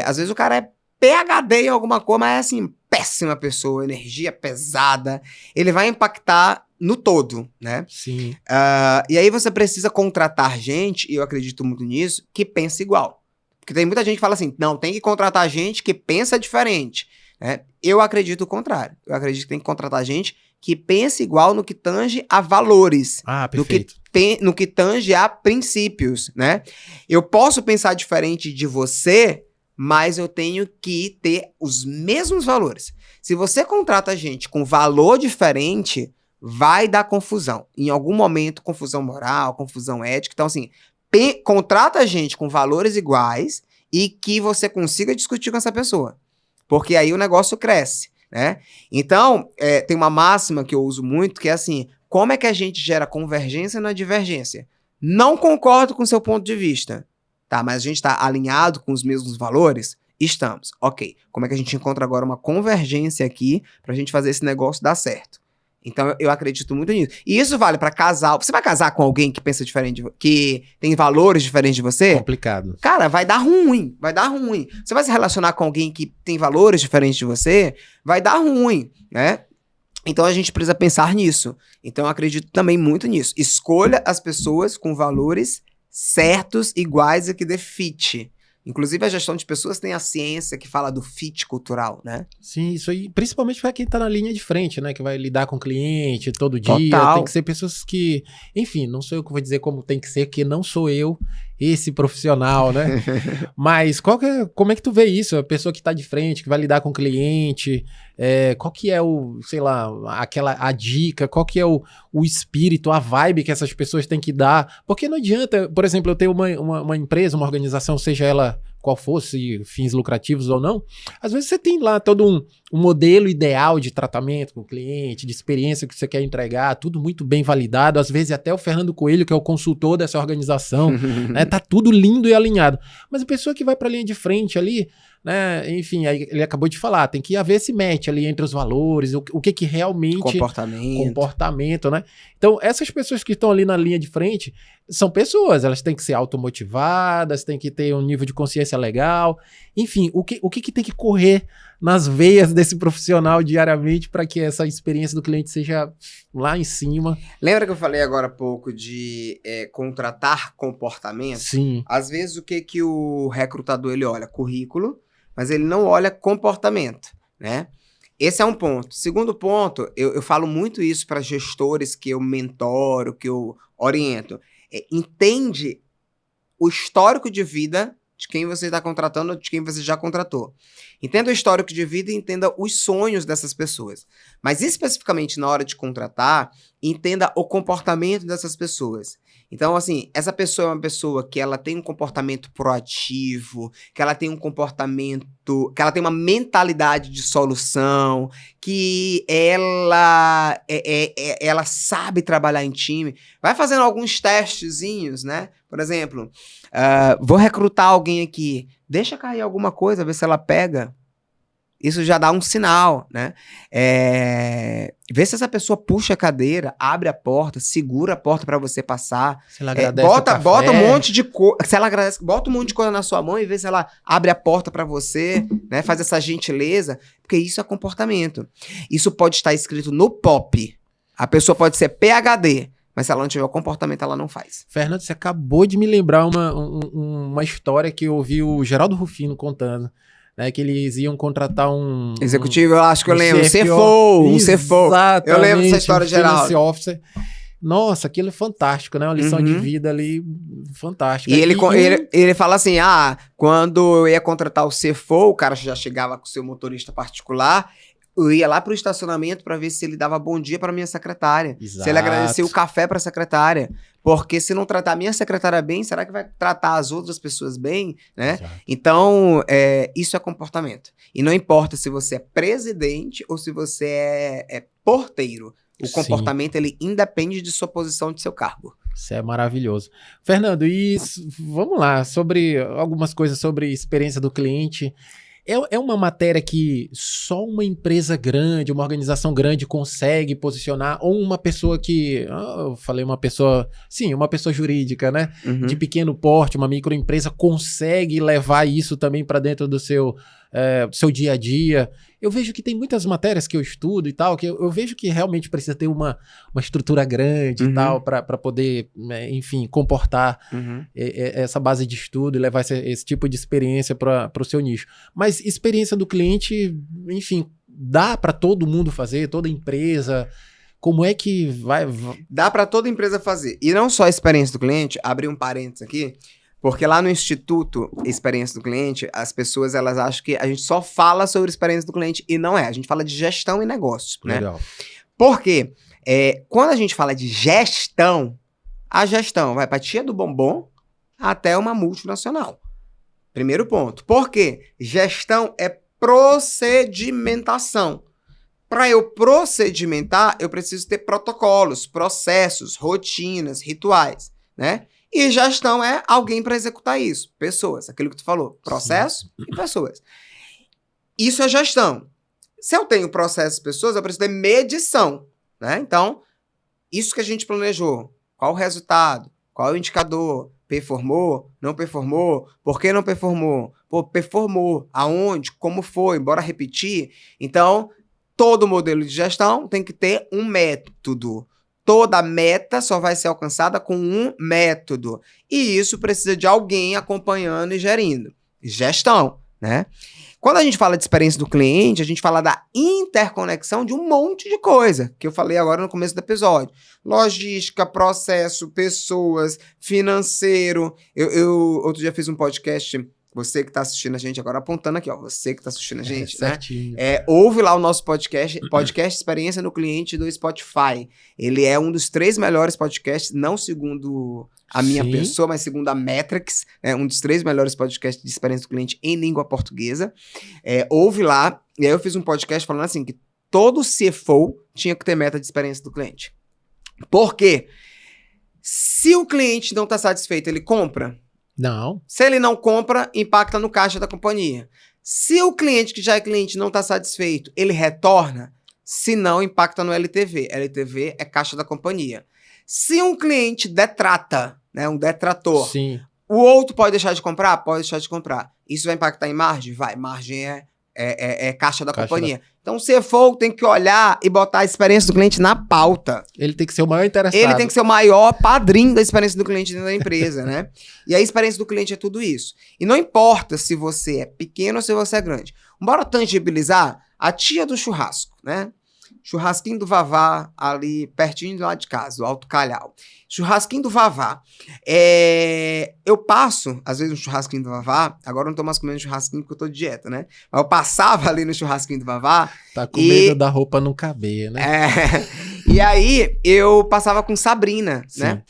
Às vezes o cara é PhD em alguma coisa, mas é assim, péssima pessoa, energia pesada. Ele vai impactar no todo, né? Sim. E aí você precisa contratar gente, e eu acredito muito nisso, que pensa igual. Porque tem muita gente que fala assim, não, tem que contratar gente que pensa diferente, né? Eu acredito o contrário. Eu acredito que tem que contratar gente que pensa igual no que tange a valores. Perfeito. No que tange a princípios, né? Eu posso pensar diferente de você, mas eu tenho que ter os mesmos valores. Se você contrata gente com valor diferente, vai dar confusão. Em algum momento, confusão moral, confusão ética. Então, assim, contrata gente com valores iguais e que você consiga discutir com essa pessoa. Porque aí o negócio cresce, né? Então, tem uma máxima que eu uso muito, que é assim, como é que a gente gera convergência na divergência? Não concordo com o seu ponto de vista, tá? Mas a gente está alinhado com os mesmos valores? Estamos. Ok. Como é que a gente encontra agora uma convergência aqui pra gente fazer esse negócio dar certo? Então, eu acredito muito nisso. E isso vale pra casal. Você vai casar com alguém que pensa diferente, que tem valores diferentes de você? Complicado. Cara, vai dar ruim. Vai dar ruim. Você vai se relacionar com alguém que tem valores diferentes de você? Vai dar ruim, né? Então, a gente precisa pensar nisso. Então, eu acredito também muito nisso. Escolha as pessoas com valores certos, iguais e que dê fit. Inclusive, a gestão de pessoas tem a ciência que fala do fit cultural, né? Sim, isso aí, principalmente para quem tá na linha de frente, né? Que vai lidar com o cliente todo dia. Total. Tem que ser pessoas que... Enfim, não sou eu que vou dizer como tem que ser, que não sou eu esse profissional, né? Mas como é que tu vê isso? A pessoa que tá de frente, que vai lidar com o cliente, qual que é sei lá, a dica, qual que é o espírito, a vibe que essas pessoas têm que dar? Porque não adianta, por exemplo, eu tenho uma empresa, uma organização, seja ela qual fosse, fins lucrativos ou não, às vezes você tem lá todo um modelo ideal de tratamento com o cliente, de experiência que você quer entregar, tudo muito bem validado, às vezes até o Fernando Coelho, que é o consultor dessa organização, né, tá tudo lindo e alinhado. Mas a pessoa que vai para a linha de frente ali, né, enfim, aí ele acabou de falar, tem que haver esse match ali entre os valores, o que realmente... Comportamento, né? Então, essas pessoas que estão ali na linha de frente são pessoas, elas têm que ser automotivadas, têm que ter um nível de consciência legal, enfim, o que tem que correr nas veias desse profissional diariamente para que essa experiência do cliente seja lá em cima. Lembra que eu falei agora há pouco de contratar comportamento? Sim. Às vezes o que o recrutador ele olha? Currículo, mas ele não olha comportamento, né? Esse é um ponto. Segundo ponto, eu falo muito isso para gestores que eu mentoro, que eu oriento. Entende o histórico de vida de quem você está contratando ou de quem você já contratou. Entenda o histórico de vida e entenda os sonhos dessas pessoas. Mas especificamente na hora de contratar, entenda o comportamento dessas pessoas. Então, assim, essa pessoa é uma pessoa que ela tem um comportamento proativo, que ela tem um comportamento, que ela tem uma mentalidade de solução, que ela sabe trabalhar em time. Vai fazendo alguns testezinhos, né? Por exemplo, vou recrutar alguém aqui, deixa cair alguma coisa, ver se ela pega. Isso já dá um sinal, né? Vê se essa pessoa puxa a cadeira, abre a porta, segura a porta para você passar. Se ela agradece bota um monte de coisa. Se ela agradece, bota um monte de coisa na sua mão e vê se ela abre a porta para você, né? Faz essa gentileza, porque isso é comportamento. Isso pode estar escrito no POP. A pessoa pode ser PhD, mas se ela não tiver o comportamento, ela não faz. Fernando, você acabou de me lembrar uma história que eu ouvi o Geraldo Rufino contando. Né, que eles iam contratar um... Executivo, eu acho que eu lembro. Um CFO. Eu lembro dessa história geral. Officer. Nossa, aquilo é fantástico, né? Uma lição de vida ali fantástica. E ele fala assim, quando eu ia contratar o CFO, o cara já chegava com o seu motorista particular, eu ia lá pro estacionamento para ver se ele dava bom dia para minha secretária. Exato. Se ele agradecia o café para a secretária. Porque se não tratar a minha secretária bem, será que vai tratar as outras pessoas bem, né? Exato. Então, isso é comportamento. E não importa se você é presidente ou se você é porteiro. O comportamento, ele independe de sua posição, de seu cargo. Isso é maravilhoso. Fernando, vamos lá, sobre algumas coisas sobre experiência do cliente. É uma matéria que só uma empresa grande, uma organização grande consegue posicionar, ou uma pessoa que, eu falei uma pessoa jurídica, né? Uhum. De pequeno porte, uma microempresa consegue levar isso também para dentro do seu dia a dia. Eu vejo que tem muitas matérias que eu estudo e tal, que eu vejo que realmente precisa ter uma estrutura grande e tal, para poder, enfim, comportar essa base de estudo e levar esse tipo de experiência para o seu nicho. Mas experiência do cliente, enfim, dá para todo mundo fazer, toda empresa. Como é que vai? Dá para toda empresa fazer. E não só a experiência do cliente, abrir um parênteses aqui, porque lá no Instituto Experiência do Cliente, as pessoas elas acham que a gente só fala sobre experiência do cliente e não é. A gente fala de gestão e negócios, né? Legal. Porque quando a gente fala de gestão, a gestão vai para tia do bombom até uma multinacional. Primeiro ponto. Por quê? Gestão é procedimentação. Para eu procedimentar, eu preciso ter protocolos, processos, rotinas, rituais, né? E gestão é alguém para executar isso. Pessoas, aquilo que tu falou. Processo e pessoas. Isso é gestão. Se eu tenho processos e pessoas, eu preciso ter medição, né? Então, isso que a gente planejou. Qual o resultado? Qual o indicador? Performou? Não performou? Por que não performou? Pô, performou. Aonde? Como foi? Bora repetir? Então, todo modelo de gestão tem que ter um método. Toda meta só vai ser alcançada com um método. E isso precisa de alguém acompanhando e gerindo. Gestão, né? Quando a gente fala de experiência do cliente, a gente fala da interconexão de um monte de coisa, que eu falei agora no começo do episódio. Logística, processo, pessoas, financeiro. Eu outro dia fiz um podcast, você que está assistindo a gente agora, apontando aqui, ó, você que está assistindo a gente, né? Ouve lá o nosso podcast Experiência no Cliente do Spotify. Ele é um dos 3 melhores podcasts, não segundo a minha pessoa, mas segundo a Metrics, é um dos 3 melhores podcasts de experiência do cliente em língua portuguesa. Ouve lá, e aí eu fiz um podcast falando assim, que todo CFO tinha que ter meta de experiência do cliente. Por quê? Se o cliente não está satisfeito, ele compra? Não. Se ele não compra, impacta no caixa da companhia. Se o cliente que já é cliente não está satisfeito, ele retorna? Se não, impacta no LTV. LTV é caixa da companhia. Se um cliente detrata, né, um detrator, Sim. o outro pode deixar de comprar? Pode deixar de comprar. Isso vai impactar em margem? Vai. Margem é caixa da companhia. Então, o CFO tem que olhar e botar a experiência do cliente na pauta. Ele tem que ser o maior interessado. Ele tem que ser o maior padrinho da experiência do cliente dentro da empresa, né? E a experiência do cliente é tudo isso. E não importa se você é pequeno ou se você é grande. Bora tangibilizar a tia do churrasco, né? Churrasquinho do Vavá, ali pertinho do lado de casa, o Alto Calhau. Churrasquinho do Vavá. Eu passo, às vezes, no churrasquinho do Vavá. Agora eu não tô mais comendo churrasquinho porque eu tô de dieta, né? Mas eu passava ali no churrasquinho do Vavá. Tá com medo da roupa não caber, né? E aí eu passava com Sabrina, Sim. né?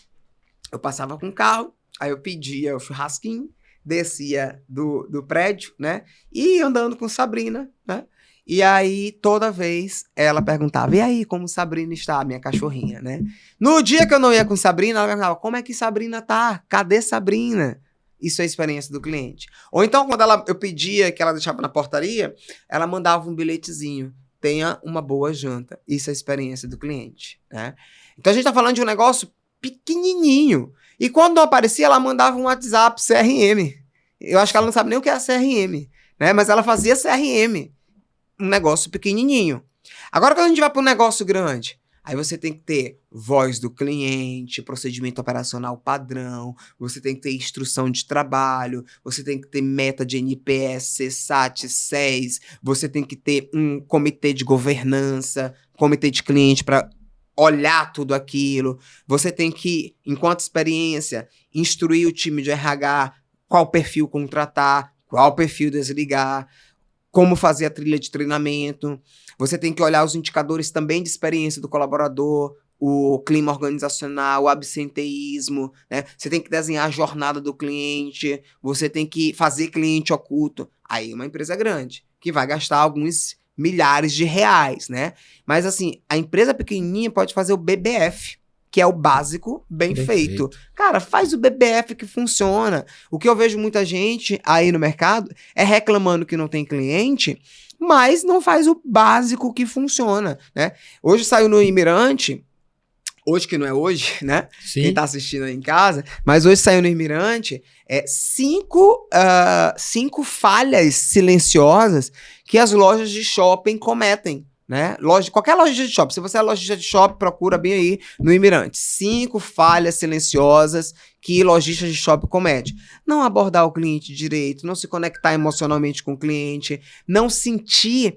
Eu passava com o carro, aí eu pedia o churrasquinho, descia do prédio, né? E ia andando com Sabrina, né? E aí, toda vez, ela perguntava, e aí, como Sabrina está, minha cachorrinha, né? No dia que eu não ia com Sabrina, ela perguntava, como é que Sabrina tá? Cadê Sabrina? Isso é a experiência do cliente. Ou então, quando eu pedia que ela deixava na portaria, ela mandava um bilhetezinho, tenha uma boa janta. Isso é a experiência do cliente, né? Então, a gente tá falando de um negócio pequenininho. E quando não aparecia, ela mandava um WhatsApp CRM. Eu acho que ela não sabe nem o que é a CRM, né? Mas ela fazia CRM. Um negócio pequenininho. Agora, quando a gente vai para um negócio grande, aí você tem que ter voz do cliente, procedimento operacional padrão, você tem que ter instrução de trabalho, você tem que ter meta de NPS, CSAT, SES, você tem que ter um comitê de governança, comitê de cliente para olhar tudo aquilo. Você tem que, enquanto experiência, instruir o time de RH qual perfil contratar, qual perfil desligar, como fazer a trilha de treinamento. Você tem que olhar os indicadores também de experiência do colaborador, o clima organizacional, o absenteísmo, né? Você tem que desenhar a jornada do cliente, você tem que fazer cliente oculto. Aí uma empresa grande, que vai gastar alguns milhares de reais, né? Mas assim, a empresa pequenininha pode fazer o BBF, que é o básico bem feito. Cara, faz o BBF que funciona. O que eu vejo muita gente aí no mercado é reclamando que não tem cliente, mas não faz o básico que funciona, né? Hoje saiu no Imirante, hoje que não é hoje, né? Sim. Quem tá assistindo aí em casa, mas hoje saiu no Imirante 5 falhas silenciosas que as lojas de shopping cometem. Né? Qualquer loja de shopping, se você é lojista de shopping, procura bem aí no Imirante. 5 falhas silenciosas que lojistas de shopping cometem. Não abordar o cliente direito, não se conectar emocionalmente com o cliente, não sentir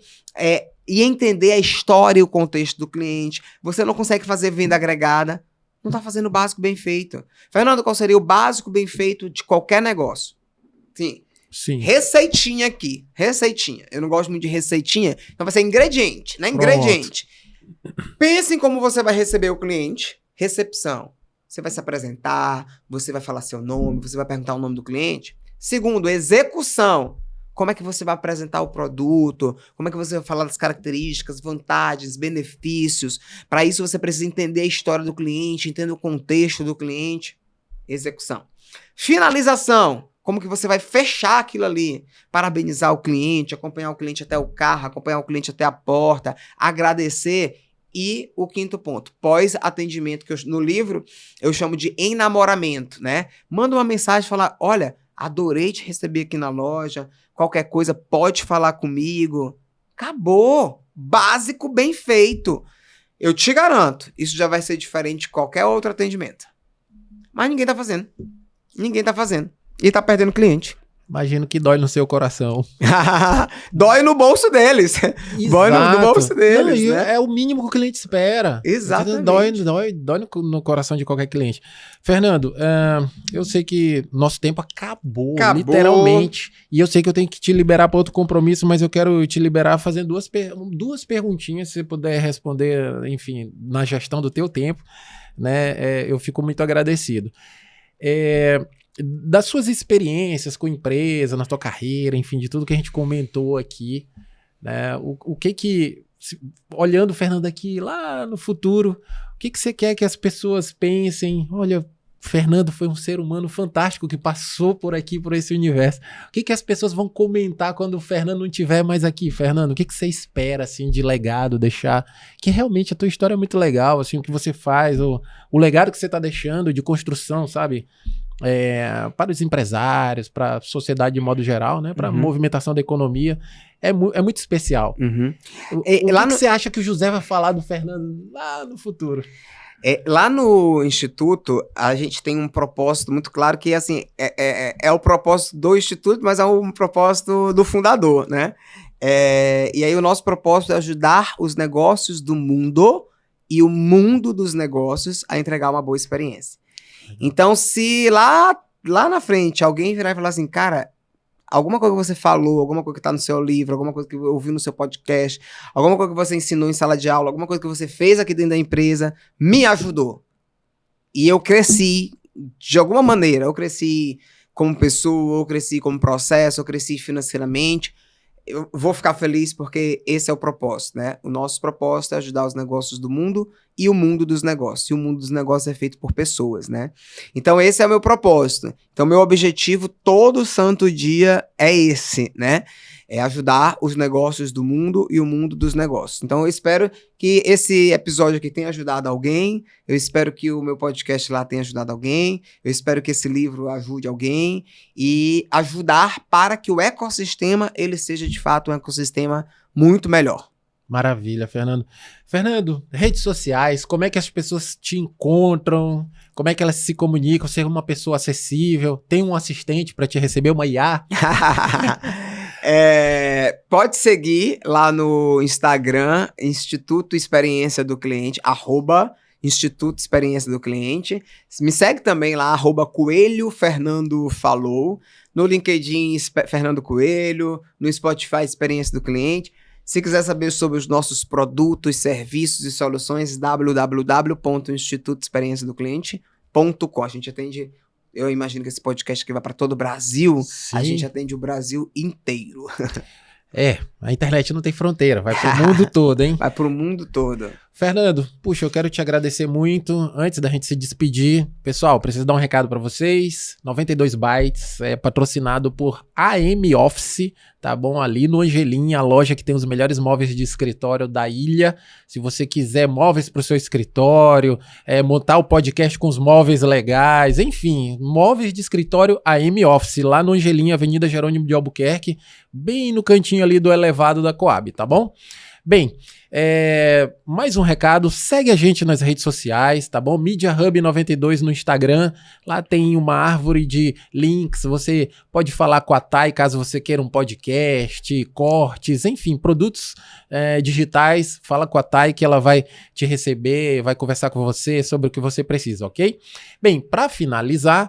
e entender a história e o contexto do cliente. Você não consegue fazer venda agregada, não está fazendo o básico bem feito. Fernando, qual seria o básico bem feito de qualquer negócio? Sim. Receitinha aqui. Receitinha. Eu não gosto muito de receitinha, então vai ser ingrediente, né? Ingrediente. Pense em como você vai receber o cliente. Recepção. Você vai se apresentar, você vai falar seu nome, você vai perguntar o nome do cliente. Segundo, execução. Como é que você vai apresentar o produto? Como é que você vai falar das características, vantagens, benefícios? Para isso você precisa entender a história do cliente, entender o contexto do cliente. Execução. Finalização. Como que você vai fechar aquilo ali? Parabenizar o cliente, acompanhar o cliente até o carro, acompanhar o cliente até a porta, agradecer. E o quinto ponto, pós-atendimento, que no livro eu chamo de enamoramento, né? Manda uma mensagem, falar, olha, adorei te receber aqui na loja, qualquer coisa pode falar comigo. Acabou! Básico, bem feito. Eu te garanto, isso já vai ser diferente de qualquer outro atendimento. Mas ninguém tá fazendo. Ninguém tá fazendo. E tá perdendo cliente. Imagino que dói no seu coração. Dói no bolso deles. Dói no bolso deles. Não, né? É o mínimo que o cliente espera. Exatamente. Dói no coração de qualquer cliente. Fernando, eu sei que nosso tempo acabou, literalmente. E eu sei que eu tenho que te liberar para outro compromisso, mas eu quero te liberar fazendo duas perguntinhas, se você puder responder, enfim, na gestão do teu tempo, né? Eu fico muito agradecido. Das suas experiências com empresa, na tua carreira, enfim, de tudo que a gente comentou aqui, né? O que olhando o Fernando aqui lá no futuro, o que você quer que as pessoas pensem? Olha, o Fernando foi um ser humano fantástico que passou por aqui, por esse universo. O que as pessoas vão comentar quando o Fernando não estiver mais aqui, Fernando? O que você espera, assim, de legado deixar? Que realmente a tua história é muito legal, assim, o que você faz, o legado que você está deixando de construção, sabe? Para os empresários, para a sociedade de modo geral, né? Para a movimentação da economia, é muito especial. O que você acha que o José vai falar do Fernando lá no futuro? Lá no Instituto, a gente tem um propósito muito claro que, assim, é o propósito do Instituto, mas é um propósito do fundador, né? E aí o nosso propósito é ajudar os negócios do mundo e o mundo dos negócios a entregar uma boa experiência. Então, se lá na frente alguém virar e falar assim, cara, alguma coisa que você falou, alguma coisa que tá no seu livro, alguma coisa que eu ouvi no seu podcast, alguma coisa que você ensinou em sala de aula, alguma coisa que você fez aqui dentro da empresa, me ajudou. E eu cresci, de alguma maneira, eu cresci como pessoa, eu cresci como processo, eu cresci financeiramente. Eu vou ficar feliz porque esse é o propósito, né? O nosso propósito é ajudar os negócios do mundo e o mundo dos negócios. E o mundo dos negócios é feito por pessoas, né? Então esse é o meu propósito. Então meu objetivo todo santo dia é esse, né? É ajudar os negócios do mundo e o mundo dos negócios. Então eu espero que esse episódio aqui tenha ajudado alguém. Eu espero que o meu podcast lá tenha ajudado alguém. Eu espero que esse livro ajude alguém. E ajudar para que o ecossistema ele seja de fato um ecossistema muito melhor. Maravilha, Fernando. Fernando, redes sociais, como é que as pessoas te encontram? Como é que elas se comunicam? Você é uma pessoa acessível? Tem um assistente para te receber, uma IA? Pode seguir lá no Instagram, Instituto Experiência do Cliente, @Instituto Experiência do Cliente. Me segue também lá, @Coelho Fernando Falou. No LinkedIn, Fernando Coelho. No Spotify, Experiência do Cliente. Se quiser saber sobre os nossos produtos, serviços e soluções, www.institutoexperienciadocliente.com. A gente atende, eu imagino que esse podcast aqui vai para todo o Brasil. Sim. A gente atende o Brasil inteiro. A internet não tem fronteira, vai pro mundo todo, hein? Vai pro mundo todo. Fernando, puxa, eu quero te agradecer muito. Antes da gente se despedir, pessoal, preciso dar um recado para vocês. 92 Bytes é patrocinado por AM Office, tá bom? Ali no Angelim, a loja que tem os melhores móveis de escritório da ilha. Se você quiser móveis para o seu escritório, montar o podcast com os móveis legais, enfim, móveis de escritório AM Office, lá no Angelim, Avenida Jerônimo de Albuquerque, bem no cantinho ali do elevado da Coab, tá bom? Bem, mais um recado, segue a gente nas redes sociais, tá bom? Media Hub 92 no Instagram, lá tem uma árvore de links, você pode falar com a Thay caso você queira um podcast, cortes, enfim, produtos digitais, fala com a Thay que ela vai te receber, vai conversar com você sobre o que você precisa, ok? Bem, para finalizar,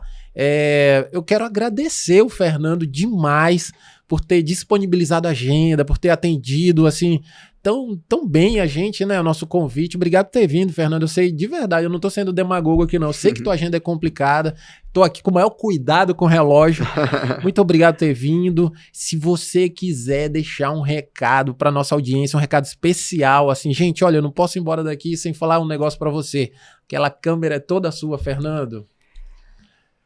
eu quero agradecer o Fernando demais por ter disponibilizado a agenda, por ter atendido, assim, tão bem a gente, né, o nosso convite. Obrigado por ter vindo, Fernando. Eu sei, de verdade, eu não tô sendo demagogo aqui, não. Eu sei que tua agenda é complicada. Tô aqui com o maior cuidado com o relógio. Muito obrigado por ter vindo. Se você quiser deixar um recado para nossa audiência, um recado especial, assim, gente, olha, eu não posso ir embora daqui sem falar um negócio para você. Aquela câmera é toda sua, Fernando.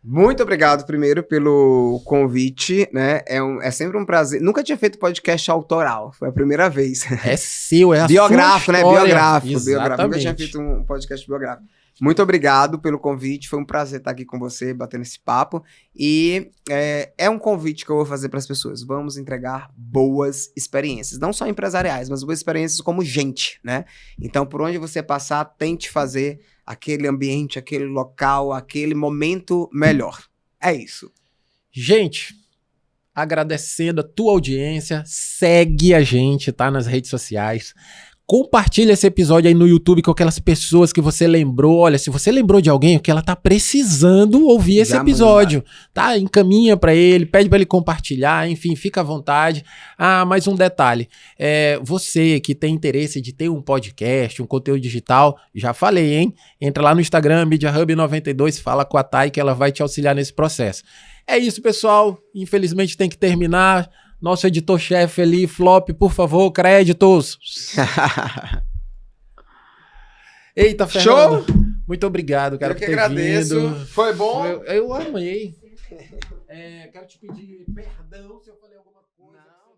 Muito obrigado, primeiro, pelo convite, né? É sempre um prazer. Nunca tinha feito podcast autoral, foi a primeira vez. É seu, é a biográfico, sua né? história. Biográfico. Exatamente. Nunca tinha feito um podcast biográfico. Muito obrigado pelo convite, foi um prazer estar aqui com você, batendo esse papo. E é um convite que eu vou fazer para as pessoas. Vamos entregar boas experiências, não só empresariais, mas boas experiências como gente, né? Então, por onde você passar, tente fazer aquele ambiente, aquele local, aquele momento melhor. É isso. Gente, agradecendo a tua audiência, segue a gente, tá? Nas redes sociais. Compartilha esse episódio aí no YouTube com aquelas pessoas que você lembrou. Olha, se você lembrou de alguém que ela tá precisando ouvir esse episódio, tá? Encaminha pra ele, pede pra ele compartilhar, enfim, fica à vontade. Ah, mais um detalhe. Você que tem interesse de ter um podcast, um conteúdo digital, já falei, hein? Entra lá no Instagram, MediaHub92, fala com a Thay que ela vai te auxiliar nesse processo. É isso, pessoal. Infelizmente tem que terminar. Nosso editor-chefe ali, Flop, por favor, créditos. Eita, Fernando. Show! Muito obrigado, cara, por ter agradeço. Vindo. Foi bom? Eu amei. Quero te pedir perdão se eu falei alguma coisa. Não.